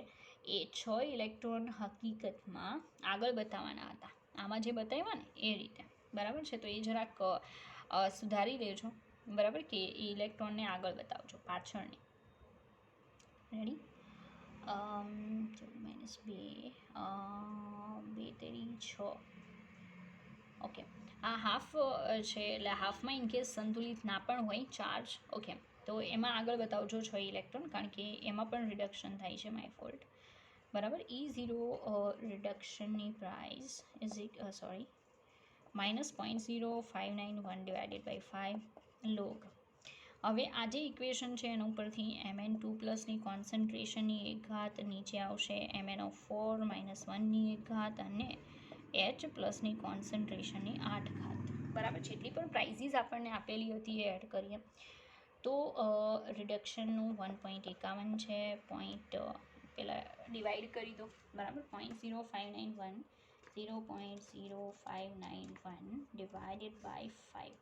એ 6 ઇલેક્ટ્રોન હકીકતમાં આગળ બતાવવાના હતા, આમાં જે બતાવ્યા ને એ રીતે, બરાબર છે. તો એ જરાક સુધારી લેજો, બરાબર, કે એ ઇલેક્ટ્રોનને આગળ બતાવજો, પાછળની. રેડી? -2, 2 તેરી 6. ઓકે, આ હાફ છે, એટલે હાફમાં ઇનકેસ સંતુલિત ના પણ હોય ચાર્જ, ઓકે, તો એમાં આગળ બતાવજો 6 ઇલેક્ટ્રોન, કારણ કે એમાં પણ રિડક્શન થાય છે, માય ફોલ્ટ, બરાબર. E0 રિડક્શનની price sorry -0.0591/5 log. હવે આ જે ઇક્વેશન છે એના ઉપરથી Mn2+ કોન્સન્ટ્રેશનની 1 ઘાત નીચે આવશે, MnO4 -1 1 ઘાત અને H+ કોન્સન્ટ્રેશનની 8 ઘાત, બરાબર. જેટલી પણ પ્રાઇઝીસ આપણને આપેલી હતી એ એડ કરીએ તો રિડક્શનનું 1.51 છે, પેલા ડિવાઈડ કરી દો, બરાબર. 0.0591 ડિવાઇડેડ બાય 5,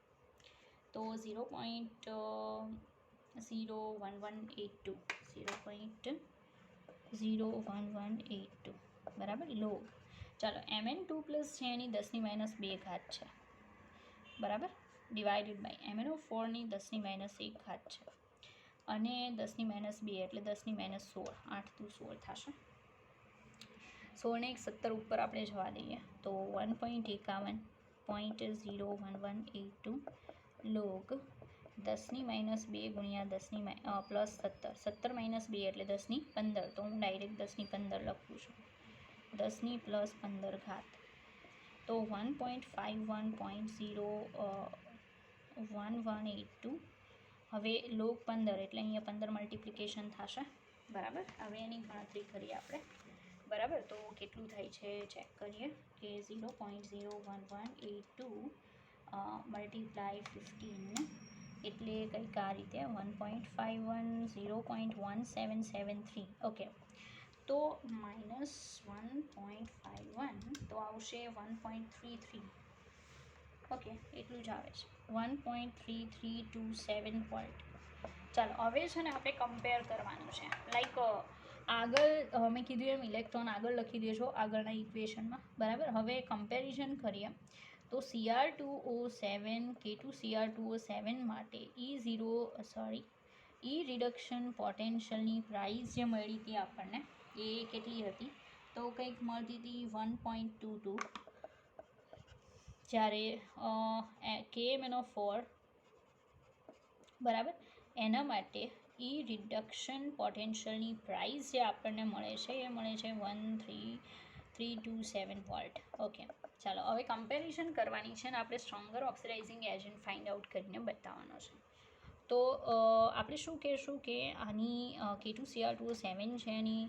તો 0.01182 બરાબર, લોગ. ચાલો, Mn2+ છે એની 10⁻² ઘાત છે, બરાબર, ડિવાઇડેડ બાય MnO4ની 10⁻1 ઘાત છે, અને 10⁻2 એટલે 10⁻16, 8 દુ 16 થશે. 16 ને 17 ઉપર આપણે જવા દઈએ તો 1.51.01182 log 10⁻2 ગુણ્યા 10 + 17, 17 - 2 એટલે 10⁻15, તો હું ડાયરેક્ટ 10⁻15 લખું છું, 10 + 15 ઘાત, તો 1.51.01182. હવે log 15 એટલે અહીંયા 15 મલ્ટિપ્લિકેશન થશે, બરાબર. હવે એની ગણતરી કરીએ આપણે, બરાબર. તો કેટલું થાય છે ચેક કરીએ કે 0.01182 મલ્ટીપ્લાય 15 એટલે કંઈક આ રીતે 1.51 0.1773. ઓકે, તો -1.51 તો આવશે 1.33. ઓકે, એટલું જ આવે છે, 1.3327 વોલ્ટ. ચાલો, હવે છે ને આપણે કમ્પેર કરવાનું છે, લાઈક આગળ મેં કીધું એમ ઇલેક્ટ્રોન આગળ લખી દેજો આગળના ઇક્વેશનમાં, બરાબર. હવે કમ્પેરિઝન કરીએ તો Cr2O7 K2Cr2O7 માટે E રિડક્શન પોટેન્શિયલની પ્રાઇસ જે મળી હતી આપણને એ કેટલી હતી? તો કંઈક મળતી હતી 1.22, જ્યારે KMnO4, બરાબર, એના માટે રિડક્શન પોટેન્શિયલની પ્રાઇસ જે આપણને મળે છે એ મળે છે 13327 વોલ્ટ. ઓકે, ચાલો, હવે કમ્પેરિઝન કરવાની છે ને આપણે stronger oxidising agent find out કરીને બતાવવાનો છે. તો આપણે શું કહેશું કે આની K2Cr2O7 છે એની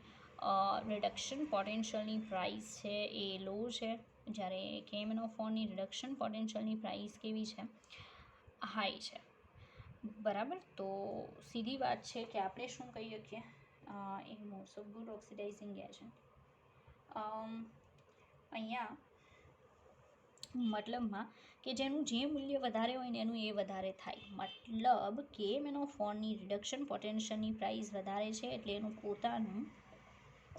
રિડક્શન પોટેન્શિયલની પ્રાઇસ છે એ લો છે, જ્યારે KMnO4ની રિડક્શન પોટેન્શિયલની પ્રાઇસ કેવી છે? હાઈ છે, બરાબર. તો સીધી વાત છે કે આપણે શું કહી શકીએ, એ most of good oxidising agent અહીંયા મતલબમાં કે જેનું જે મૂલ્ય વધારે હોય ને એનું એ વધારે થાય, મતલબ KMnO4ની રિડક્શન પોટેન્શિયલની પ્રાઇસ વધારે છે એટલે એનું પોતાનું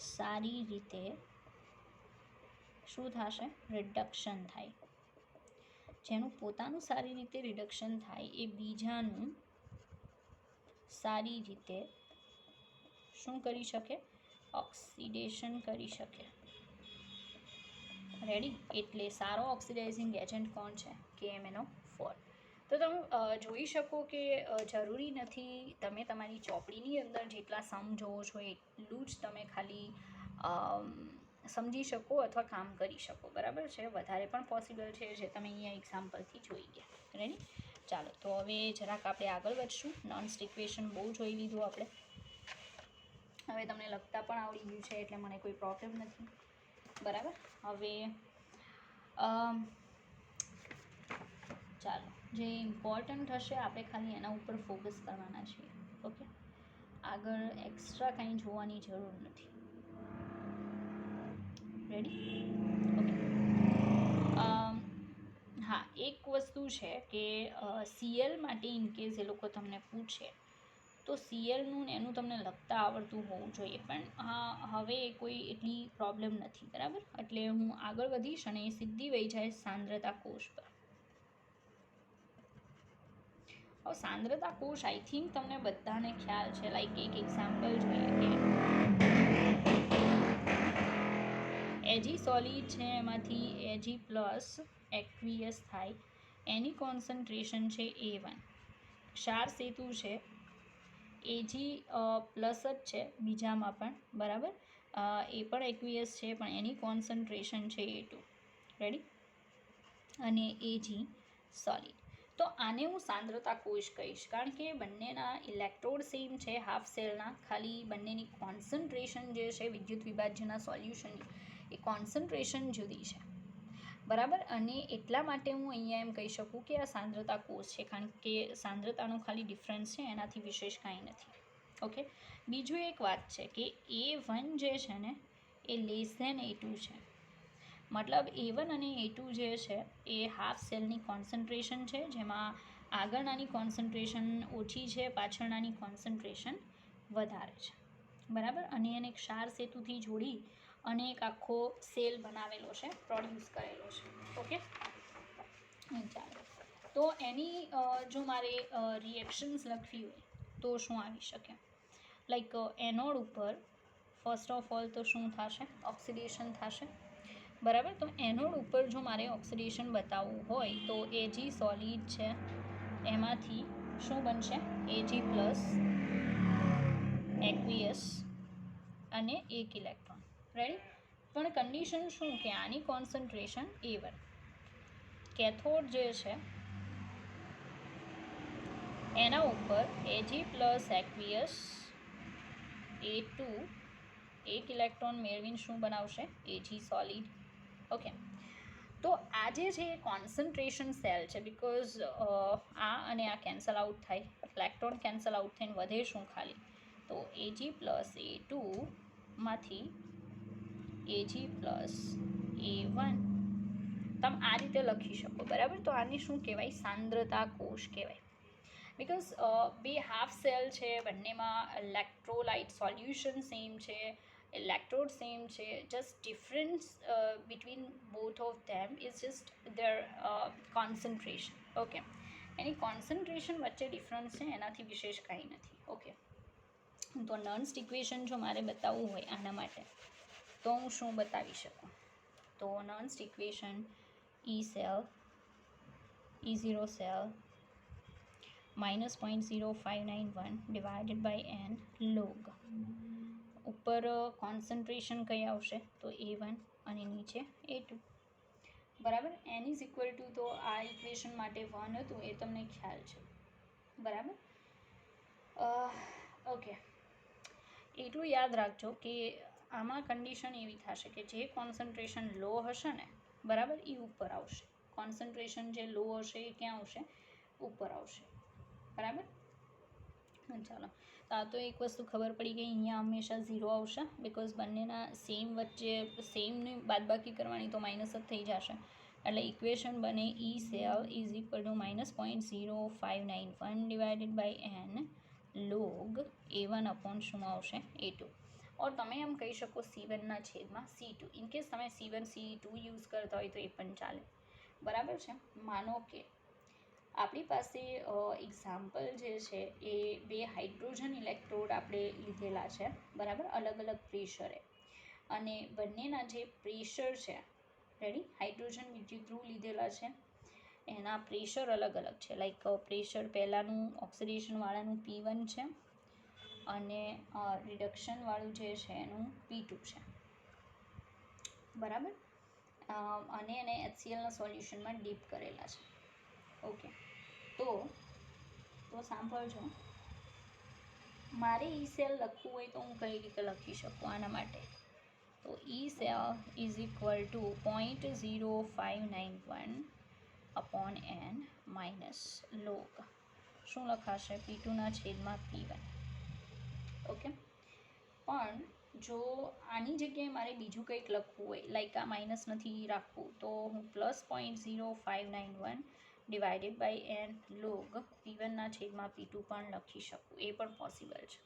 સારી રીતે શું થશે? રિડક્શન થાય. જેનું પોતાનું સારી રીતે રિડક્શન થાય એ બીજાનું સારી રીતે શું કરી શકે? ઓક્સિડેશન કરી શકે. રેડી? એટલે સારો ઓક્સિડાઇઝિંગ એજન્ટ કોણ છે? KMnO4. તો તમે જોઈ શકો કે જરૂરી નથી તમે તમારી ચોપડીની અંદર જેટલા સમ જોવો છો એટલું જ તમે ખાલી સમજી શકો અથવા કામ કરી શકો. બરાબર છે, વધારે પણ પોસિબલ છે, જે તમે અહીંયા એક્ઝામ્પલથી જોઈ ગયા. રેડી? ચાલો, તો હવે જરાક આપણે આગળ વધશું. નોન સ્ટિક ઇક્વેશન બહુ જોઈ લીધું આપણે. હવે તમને લખતા પણ આવડી ગયું છે, એટલે મને કોઈ પ્રોબ્લેમ નથી. બરાબર. હવે ચાલો, જે ઇમ્પોર્ટન્ટ હશે આપણે ખાલી એના ઉપર ફોકસ કરવાના છીએ. ઓકે, આગળ એક્સ્ટ્રા કંઈ જોવાની જરૂર નથી. રેડી? ઓકે. હા, એક વસ્તુ છે કે સીએલ માટે ઇનકેસ એ લોકો તમને પૂછે તો સીએલનું એનું તમને લખતા આવડતું હોવું જોઈએ, પણ હા, હવે કોઈ એટલી પ્રોબ્લેમ નથી. બરાબર? એટલે હું આગળ વધીશ અને સીધી વહી જાય સાંદ્રતા કોષ પર. હવે સાંદ્રતા કોષ આઈ થિંક તમને બધાને ખ્યાલ છે. લાઈક એક એક્ઝામ્પલ જોઈએ કે એજી સોલિડ છે, એમાંથી એજી પ્લસ એક્વિયસ થાય, એની કોન્સન્ટ્રેશન છે A1. ક્ષાર સેતુ છે, એજી પ્લસ જ છે બીજામાં પણ. બરાબર? એ પણ એક્વિયસ છે, પણ એની કોન્સન્ટ્રેશન છે A2. રેડી? અને એજી સોલિડ. તો આને હું સાંદ્રતા કોષ કહીશ, કારણ કે બંનેના ઇલેક્ટ્રોડ સેમ છે હાફ સેલના, ખાલી બંનેની કોન્સન્ટ્રેશન જે છે વિદ્યુત વિભાજ્યના સોલ્યુશનની એ કોન્સન્ટ્રેશન જુદી છે. બરાબર? અને એટલા માટે હું અહીંયા એમ કહી શકું કે આ સાંદ્રતા કોષ છે, કારણ કે સાંદ્રતાનો ખાલી ડિફરન્સ છે, એનાથી વિશેષ કાંઈ નથી. ઓકે. બીજું એક વાત છે કે A1 જે છે ને એ લેસ ધેન A2 છે. મતલબ A1 અને A2 જે છે એ હાફ સેલની કોન્સન્ટ્રેશન છે, જેમાં આગળનાની કોન્સન્ટ્રેશન ઓછી છે, પાછળનાની કોન્સન્ટ્રેશન વધારે છે. બરાબર? અને એને ક્ષાર સેતુથી જોડી અને એક આખો સેલ બનાવેલો છે, પ્રોડ્યુસ કરેલો છે. ઓકે, ચાલો. તો એની જો મારે રિએક્શન્સ લખવી હોય તો શું આવી શકે? લાઈક એનોડ ઉપર ફર્સ્ટ ઓફ ઓલ તો શું થશે? ઓક્સિડેશન થશે. બરાબર? તો એનોડ ઉપર જો મારે ઓક્સિડેશન બતાવવું હોય તો એજી સોલિડ છે, એમાંથી શું બનશે? એજી પ્લસ એક્વિયસ અને એક ઇલેક્ટ્રોન. રેડી? પણ કન્ડિશન શું કે આની કોન્સન્ટ્રેશન A1. કેથોડ જે છે એના ઉપર એજી પ્લસ એક્વિયસ A2 એક ઇલેક્ટ્રોન મેળવીને શું બનાવશે? એજી સોલિડ. ઓકે. તો આ જે છે એ કોન્સન્ટ્રેશન સેલ છે, બિકોઝ આ અને આ કેન્સલ આઉટ થાય, ઇલેક્ટ્રોન કેન્સલ આઉટ થઈને વધે શું ખાલી? તો એજી પ્લસ A2 માંથી એજી પ્લસ A1 તમે આ રીતે લખી શકો. બરાબર? તો આને શું કહેવાય? સાંદ્રતા કોષ કહેવાય. બિકોઝ બે હાફ સેલ છે, બંનેમાં ઇલેક્ટ્રોલાઇટ સોલ્યુશન સેમ છે, ઇલેક્ટ્રોડ સેમ છે, just difference between both of them is just there concentration. Okay, any concentration વચ્ચે ડિફરન્સ છે, એનાથી વિશેષ કાંઈ નથી. ઓકે. તો નોન સ્ટિક ઇક્વેશન જો મારે બતાવવું હોય આના માટે તો હું શું બતાવી શકું? તો non stick equation E cell E0 cell -0.0591 divided by n log. ઉપર કોન્સન્ટ્રેશન કઈ આવશે? તો A1 અને નીચે A2. બરાબર? n ઇઝ ઇક્વલ ટુ, તો આ ઇક્વેશન માટે 1 હતું એ તમને ખ્યાલ છે. બરાબર? ઓકે. એટલું યાદ રાખજો કે આમાં કન્ડિશન એવી થશે કે જે કોન્સન્ટ્રેશન લો હશે ને, બરાબર, એ ઉપર આવશે. કોન્સન્ટ્રેશન જે લો હશે એ ક્યાં આવશે? ઉપર આવશે. બરાબર? ચાલો, તો આ તો એક વસ્તુ ખબર પડી ગઈ, અહીંયા હંમેશા 0 આવશે, બિકોઝ બંનેના સેમ વચ્ચે સેમની બાદબાકી કરવાની તો માઇનસ જ થઈ જશે. એટલે ઇક્વેશન બને E cell is equal to -0.0591 divided by n log A1 upon શું આવશે? A2. ઓર તમે એમ કહી શકો C1 છેદમાં C2. ઇનકેસ તમે C1 C2 યુઝ કરતા હોય તો એ પણ ચાલે. બરાબર છે? માનો કે આપણી પાસે એક્ઝામ્પલ જે છે એ બે હાઇડ્રોજન ઇલેક્ટ્રોડ આપણે લીધેલા છે. બરાબર? અલગ અલગ પ્રેશરે, અને બંનેના જે પ્રેશર છે, રેડી, હાઇડ્રોજન વિદ્યુતધ્રુવ લીધેલા છે, એના પ્રેશર અલગ અલગ છે. લાઈક પ્રેશર પહેલાંનું ઓક્સિડેશનવાળાનું P1 છે અને રિડક્શનવાળું જે છે એનું P2 છે. બરાબર. અને એને HClના સોલ્યુશનમાં ડીપ કરેલા છે. ઓકે, તો સાંભળજો, મારે ઈ સેલ લખવું હોય તો હું કઈ રીતે લખી શકું આના માટે? તો E cell is equal to 0.0591 upon n minus log શું લખાશે? P2/P1. ઓકે, પણ જો આની જગ્યાએ મારે બીજું કંઈક લખવું હોય, લાઈક આ માઇનસ નથી રાખવું, તો હું +0.0591 divided by n log P1/P2 પણ લખી શકું, એ પણ પોસિબલ છે.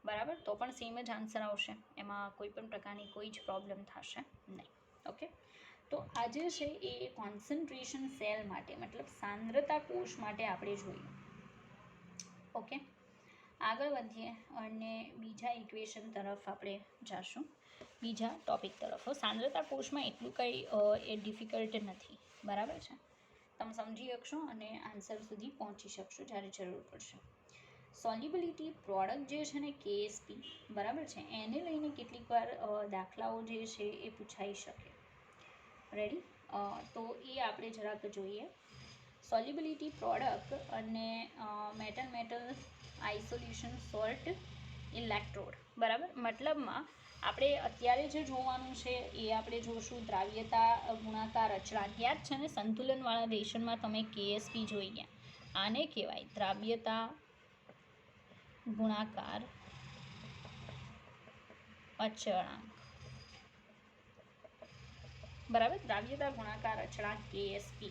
બરાબર, તો પણ સેમ જ આન્સર આવશે, એમાં કોઈ પણ પ્રકારની કોઈ જ પ્રોબ્લેમ થશે નહીં. ઓકે, તો આજે છે એ કોન્સન્ટ્રેશન સેલ માટે, મતલબ સાંદ્રતા કોષ માટે આપણે જોયું. ઓકે, આગળ વધીએ અને બીજા ઇક્વેશન તરફ આપણે જઈશું, બીજા ટોપિક તરફ. સાંદ્રતા કોષમાં એટલું કંઈ એ ડિફિકલ્ટ નથી. બરાબર છે, તમે સમજી શકશો અને આન્સર સુધી પહોંચી શકશો જ્યારે જરૂર પડશે. સોલ્યુબિલિટી પ્રોડક્ટ જે છે ને KSP, બરાબર છે, એને લઈને કેટલીક વાર દાખલાઓ જે છે એ પૂછાઈ શકે. રેડી, તો એ આપણે જરાક જોઈએ. સોલ્યુબિલિટી પ્રોડક્ટ અને મેટલ આઇસોલ્યુશન સોલ્ટ ઇલેક્ટ્રોડ. બરાબર, મતલબમાં આપણે અત્યારે જે જોવાનું છે એ આપણે જોશું દ્રાવ્યતા ગુણાકાર અચળાંક. યાદ છે ને, સંતુલનવાળા રેશનમાં તમે KSP જોઈ ગયા. આને કહેવાય દ્રાવ્યતા ગુણાકાર અચળાંક. બરાબર, દ્રાવ્યતા ગુણાકાર અચળાંક KSP.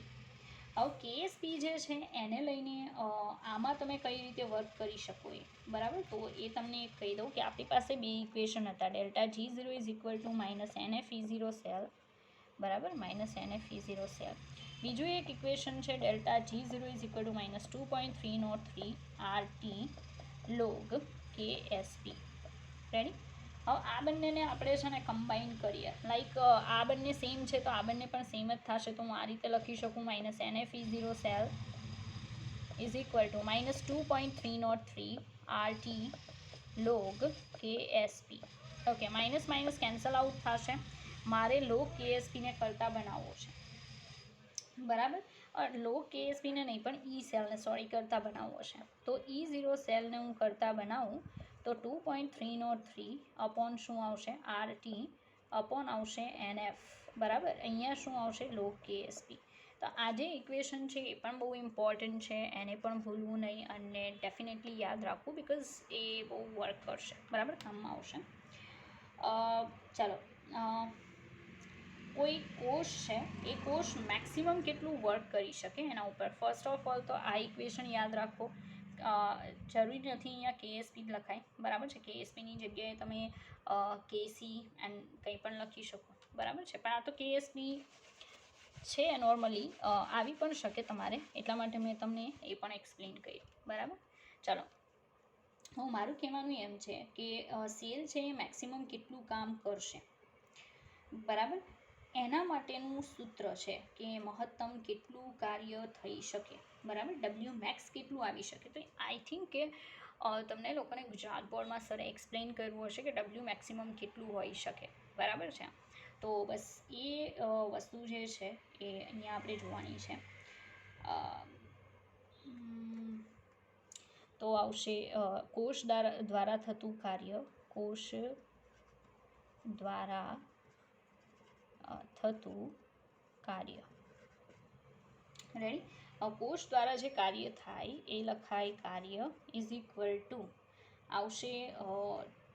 હવે KSP જે છે એને લઈને આમાં તમે કઈ રીતે વર્ક કરી શકો એ. બરાબર, તો એ તમને કહી દઉં કે આપણી પાસે બે ઇક્વેશન હતા. ΔG0 is equal two -NFE0 cell, બરાબર, -NFE0 સેલ. બીજું એક ઇક્વેશન છે ΔG0 is equal two -2.303 RT log KSP. Ready, હવે આ બંનેને આપણે છે ને કમ્બાઈન કરીએ, લાઈક આ બંને સેમ છે તો આ બંને પણ સેમ જ થશે. તો હું આ રીતે લખી શકું -NFE0 cell is equal two -2.303 RT log KSP. Okay, minus minus cancel out થશે. મારે log KSP ને કરતા બનાવવો છે. બરાબર, log KSP ને નહીં પણ ઈ સેલને કરતા બનાવવો છે. તો E0 સેલને હું કરતા બનાવું તો 2.303 અપોન શું આવશે? RT અપોન આવશે NF. બરાબર, અહીંયા શું આવશે? log KSP. તો આ જે ઇક્વેશન છે એ પણ બહુ ઇમ્પોર્ટન્ટ છે, એને પણ ભૂલવું નહીં અને ડેફિનેટલી યાદ રાખવું, બિકોઝ એ બહુ વર્ક કરશે. બરાબર, કામમાં આવશે. ચાલો, કોઈ કોષ છે એ કોષ મેક્સિમમ કેટલું વર્ક કરી શકે એના ઉપર. ફર્સ્ટ ઓફ ઓલ તો આ ઇક્વેશન યાદ રાખો. જરૂરી નથી અહીંયા KSP લખાય. બરાબર છે, KSPની જગ્યાએ તમે KC એન્ડ કંઈ પણ લખી શકો. બરાબર છે, પણ આ તો KSP છે, નોર્મલી આવી પણ શકે તમારે, એટલા માટે મેં તમને એ પણ એક્સપ્લેન કરી. બરાબર, ચાલો, મારું કહેવાનું એમ છે કે સેલ છે એ મેક્સિમમ કેટલું કામ કરશે. બરાબર, એના માટેનું સૂત્ર છે કે મહત્તમ કેટલું કાર્ય થઈ શકે. બરાબર, WMAX કેટલું આવી શકે. તો આઈ થિંક કે તમને લોકોને ગુજરાત બોર્ડમાં સરે એક્સપ્લેન કરવું હશે કે WMAX કેટલું હોઈ શકે. બરાબર છે, તો બસ એ વસ્તુ જે છે એ અહીંયા આપણે જોવાની છે. તો આવશે કોષ દ્વારા થતું કાર્ય. કોષ દ્વારા થતું કાર્ય. રેડી, કોષ દ્વારા જે કાર્ય થાય એ લખાય કાર્ય ઇઝ ઇક્વલ ટુ આવશે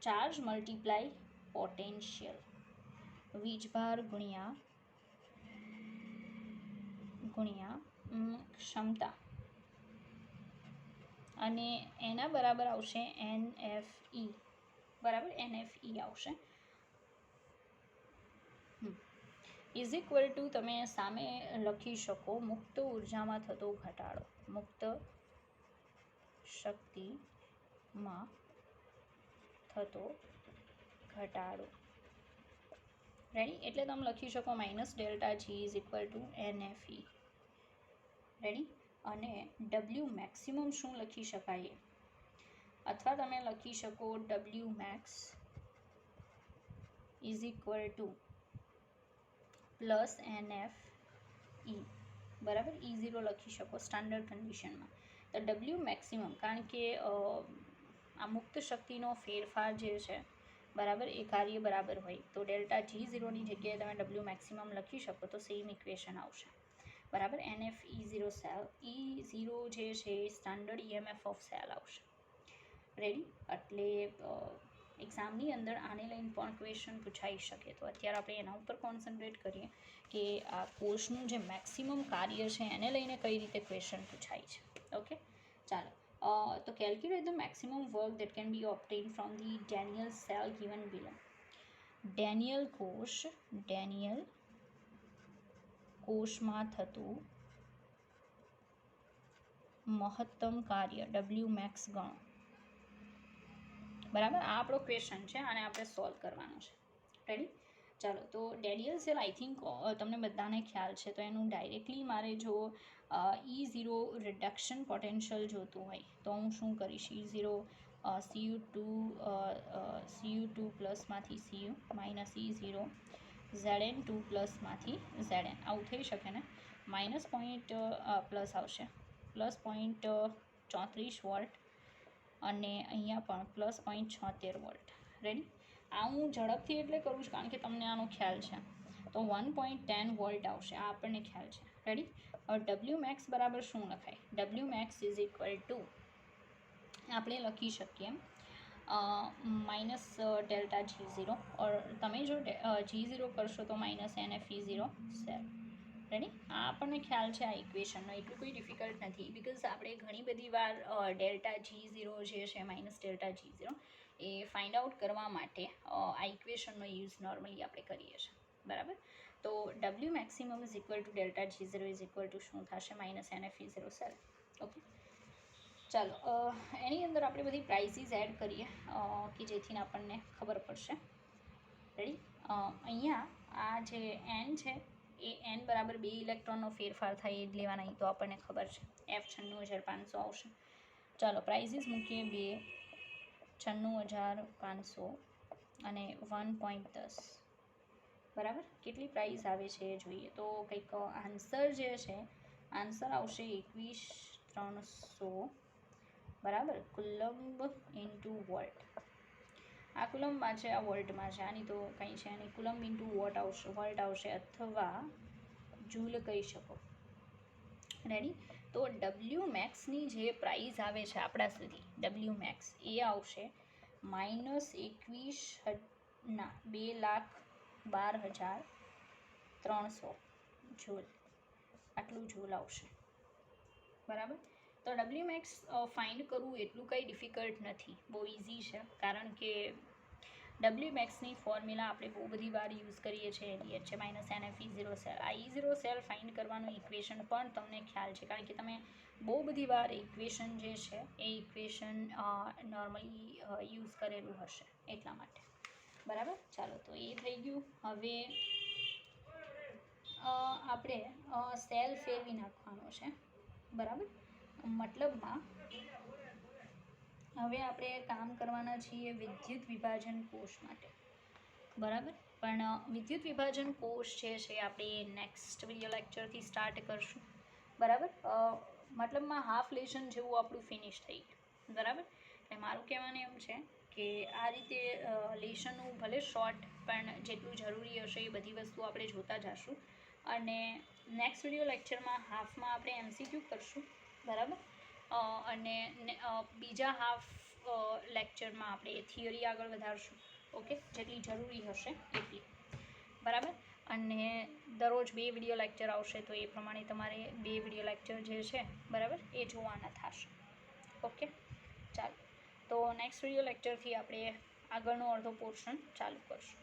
ચાર્જ મલ્ટીપ્લાય પોટેન્શિયલ, વીજભાર ગુણ્યા ક્ષમતા, અને એના બરાબર આવશે NFE. બરાબર, NFE આવશે. ઇઝ ઇક્વલ ટુ તમે સામે લખી શકો મુક્ત ઉર્જામાં થતો ઘટાડો, મુક્ત શક્તિમાં થતો ઘટાડો. રેડી, એટલે તમે લખી શકો -ΔG is equal two NFE. Ready, અને WMAX શું લખી શકાય, અથવા તમે લખી શકો WMAX is equal two plus NF E, બરાબર. E0 લખી શકો સ્ટાન્ડર્ડ કન્ડિશનમાં. તો ડબલ્યુ મેક્સિમમ, કારણ કે આ મુક્ત શક્તિનો ફેરફાર જે છે, બરાબર, એ કાર્ય બરાબર હોય તો ડેલ્ટા G0ની જગ્યાએ તમે ડબલ્યુ મેક્સિમમ લખી શકો તો સેમ ઇક્વેશન આવશે, બરાબર. NF E0 સેલ, E0 જે છે એ સ્ટાન્ડર્ડ EMF ઓફ સેલ આવશે. રેડી? એટલે એક્ઝામની અંદર આને લઈને પણ ક્વેશ્ચન પૂછાઈ શકે. તો અત્યારે આપણે એના ઉપર કોન્સન્ટ્રેટ કરીએ કે આ કોષનું જે મેક્સિમમ કાર્ય છે એને લઈને કઈ રીતે ક્વેશ્ચન પૂછાય છે. ઓકે, ચાલો. તો calculate the maximum work that can be obtain from the Daniell cell given below. Daniell કોષમાં થતું મહત્તમ કાર્ય ડબલ્યુ મેક્સ ગણો. બરાબર, આ આપણો ક્વેશ્ચન છે, આને આપણે સોલ્વ કરવાનો છે. રેડી? ચાલો. તો ડેનિયલ સેલ આઈ થિંક તમને બધાને ખ્યાલ છે. તો એનું ડાયરેક્ટલી મારે જો E0 રિડક્શન પોટેન્શિયલ જોતું હોય તો હું શું કરીશ? E0 Cu2 પ્લસમાંથી Cu minus E0 Zn2 પ્લસમાંથી Zn, આવું થઈ શકે ને. માઇનસ પોઈન્ટ પ્લસ આવશે, પ્લસ .34 વોલ્ટ અને અહીંયા પણ પ્લસ .76 વોલ્ટ. રેડી? આ હું ઝડપથી એટલે કરું છું કારણ કે તમને આનો ખ્યાલ છે. તો 1.10 વોલ્ટ આવશે, આ આપણને ખ્યાલ છે. રેડી? હવે ડબલ્યુ મેક્સ બરાબર શું લખાય? W max is equal to આપણે લખી શકીએ માઇનસ ડેલ્ટા G0, ઓર તમે જો G0 કરશો તો minus NF E0 cell. Ready? આ આપણને ખ્યાલ છે આ ઇક્વેશનનો, એટલું કોઈ ડિફિકલ્ટ નથી. બિકોઝ આપણે ઘણી બધી વાર ડેલ્ટા G0 જે છે માઇનસ ડેલ્ટા G0 એ ફાઇન્ડ આઉટ કરવા માટે આ ઇક્વેશનનો યુઝ નોર્મલી આપણે કરીએ છીએ. બરાબર? તો W maximum is equal to delta G0 is equal two શું થશે? Minus NF E0 cell. Okay, ચાલો. એની અંદર આપણે બધી પ્રાઇસીસ એડ કરીએ કે જેથી આપણને ખબર પડશે. રેડી? અહીંયા આ જે N છે એ N બરાબર 2 ઇલેક્ટ્રોનનો ફેરફાર થાય એ જ લેવાના, તો આપણને ખબર છે. F 96,500 આવશે. ચાલો, પ્રાઇસીસ મૂકીએ 2, 96,500 અને 1.10. બરાબર? કેટલી પ્રાઇસ આવે છે એ જોઈએ. તો કંઈક આન્સર જે છે, આન્સર આવશે 21,300, બરાબર, કુલમ્બ ઇન્ટુ વોલ્ટ. આ કુલમ્બમાં છે, આ વોલ્ટમાં છે. આની તો કંઈ છે નહીં. કુલમ્બ ઇન્ટુ વોલ્ટ આવશે અથવા જૂલ કહી શકો. રેડી? તો ડબલ્યુ મેક્સની જે પ્રાઇસ આવે છે આપણા સુધી, ડબલ્યુ મેક્સ એ આવશે -2,12,300 જૂલ. આટલું જૂલ આવશે. બરાબર? તો ડબલ્યુ મેક્સ ફાઇન્ડ કરવું એટલું કંઈ ડિફિકલ્ટ નથી, બહુ ઇઝી છે. કારણ કે ડબલ્યુ મેક્સની ફોર્મ્યુલા આપણે બહુ બધી વાર યુઝ કરીએ છીએ, એની છે માઇનસ NF E0 સેલ. આ E0 સેલ ફાઇન્ડ કરવાનું ઇક્વેશન પણ તમને ખ્યાલ છે કારણ કે તમે બહુ બધી વાર ઇક્વેશન જે છે એ ઇક્વેશન નોર્મલી યુઝ કરેલું હશે, એટલા માટે. બરાબર? ચાલો, તો એ થઈ ગયું. હવે આપણે સેલ ફેરવી નાખવાનો છે. બરાબર? મતલબમાં હવે આપણે કામ કરવાના છીએ વિદ્યુત વિભાજન કોષ માટે. બરાબર? પણ વિદ્યુત વિભાજન કોષ જે છે આપણે નેક્સ્ટ વિડીયો લેક્ચરથી સ્ટાર્ટ કરશું. બરાબર? મતલબમાં હાફ લેશન જેવું આપણું ફિનિશ થઈ ગયું. બરાબર? એટલે મારું કહેવાનું એમ છે કે આ રીતે લેશનનું ભલે શોર્ટ પણ જેટલું જરૂરી હશે એ બધી વસ્તુ આપણે જોતા જઈશું. અને નેક્સ્ટ વિડીયો લેક્ચરમાં હાફમાં આપણે MCQ કરશું. બરાબર? અને બીજા હાફ લેક્ચરમાં આપણે થિયરી આગળ વધારશું. ઓકે, જેટલી જરૂરી હશે એટલી. બરાબર? અને દરરોજ 2 વિડીયો લેક્ચર આવશે, તો એ પ્રમાણે તમારે 2 વિડીયો લેક્ચર જે છે, બરાબર, એ જોવાના થશે. ઓકે, ચાલો. તો નેક્સ્ટ વિડીયો લેક્ચરથી આપણે આગળનો અડધો પોર્શન ચાલુ કરશું.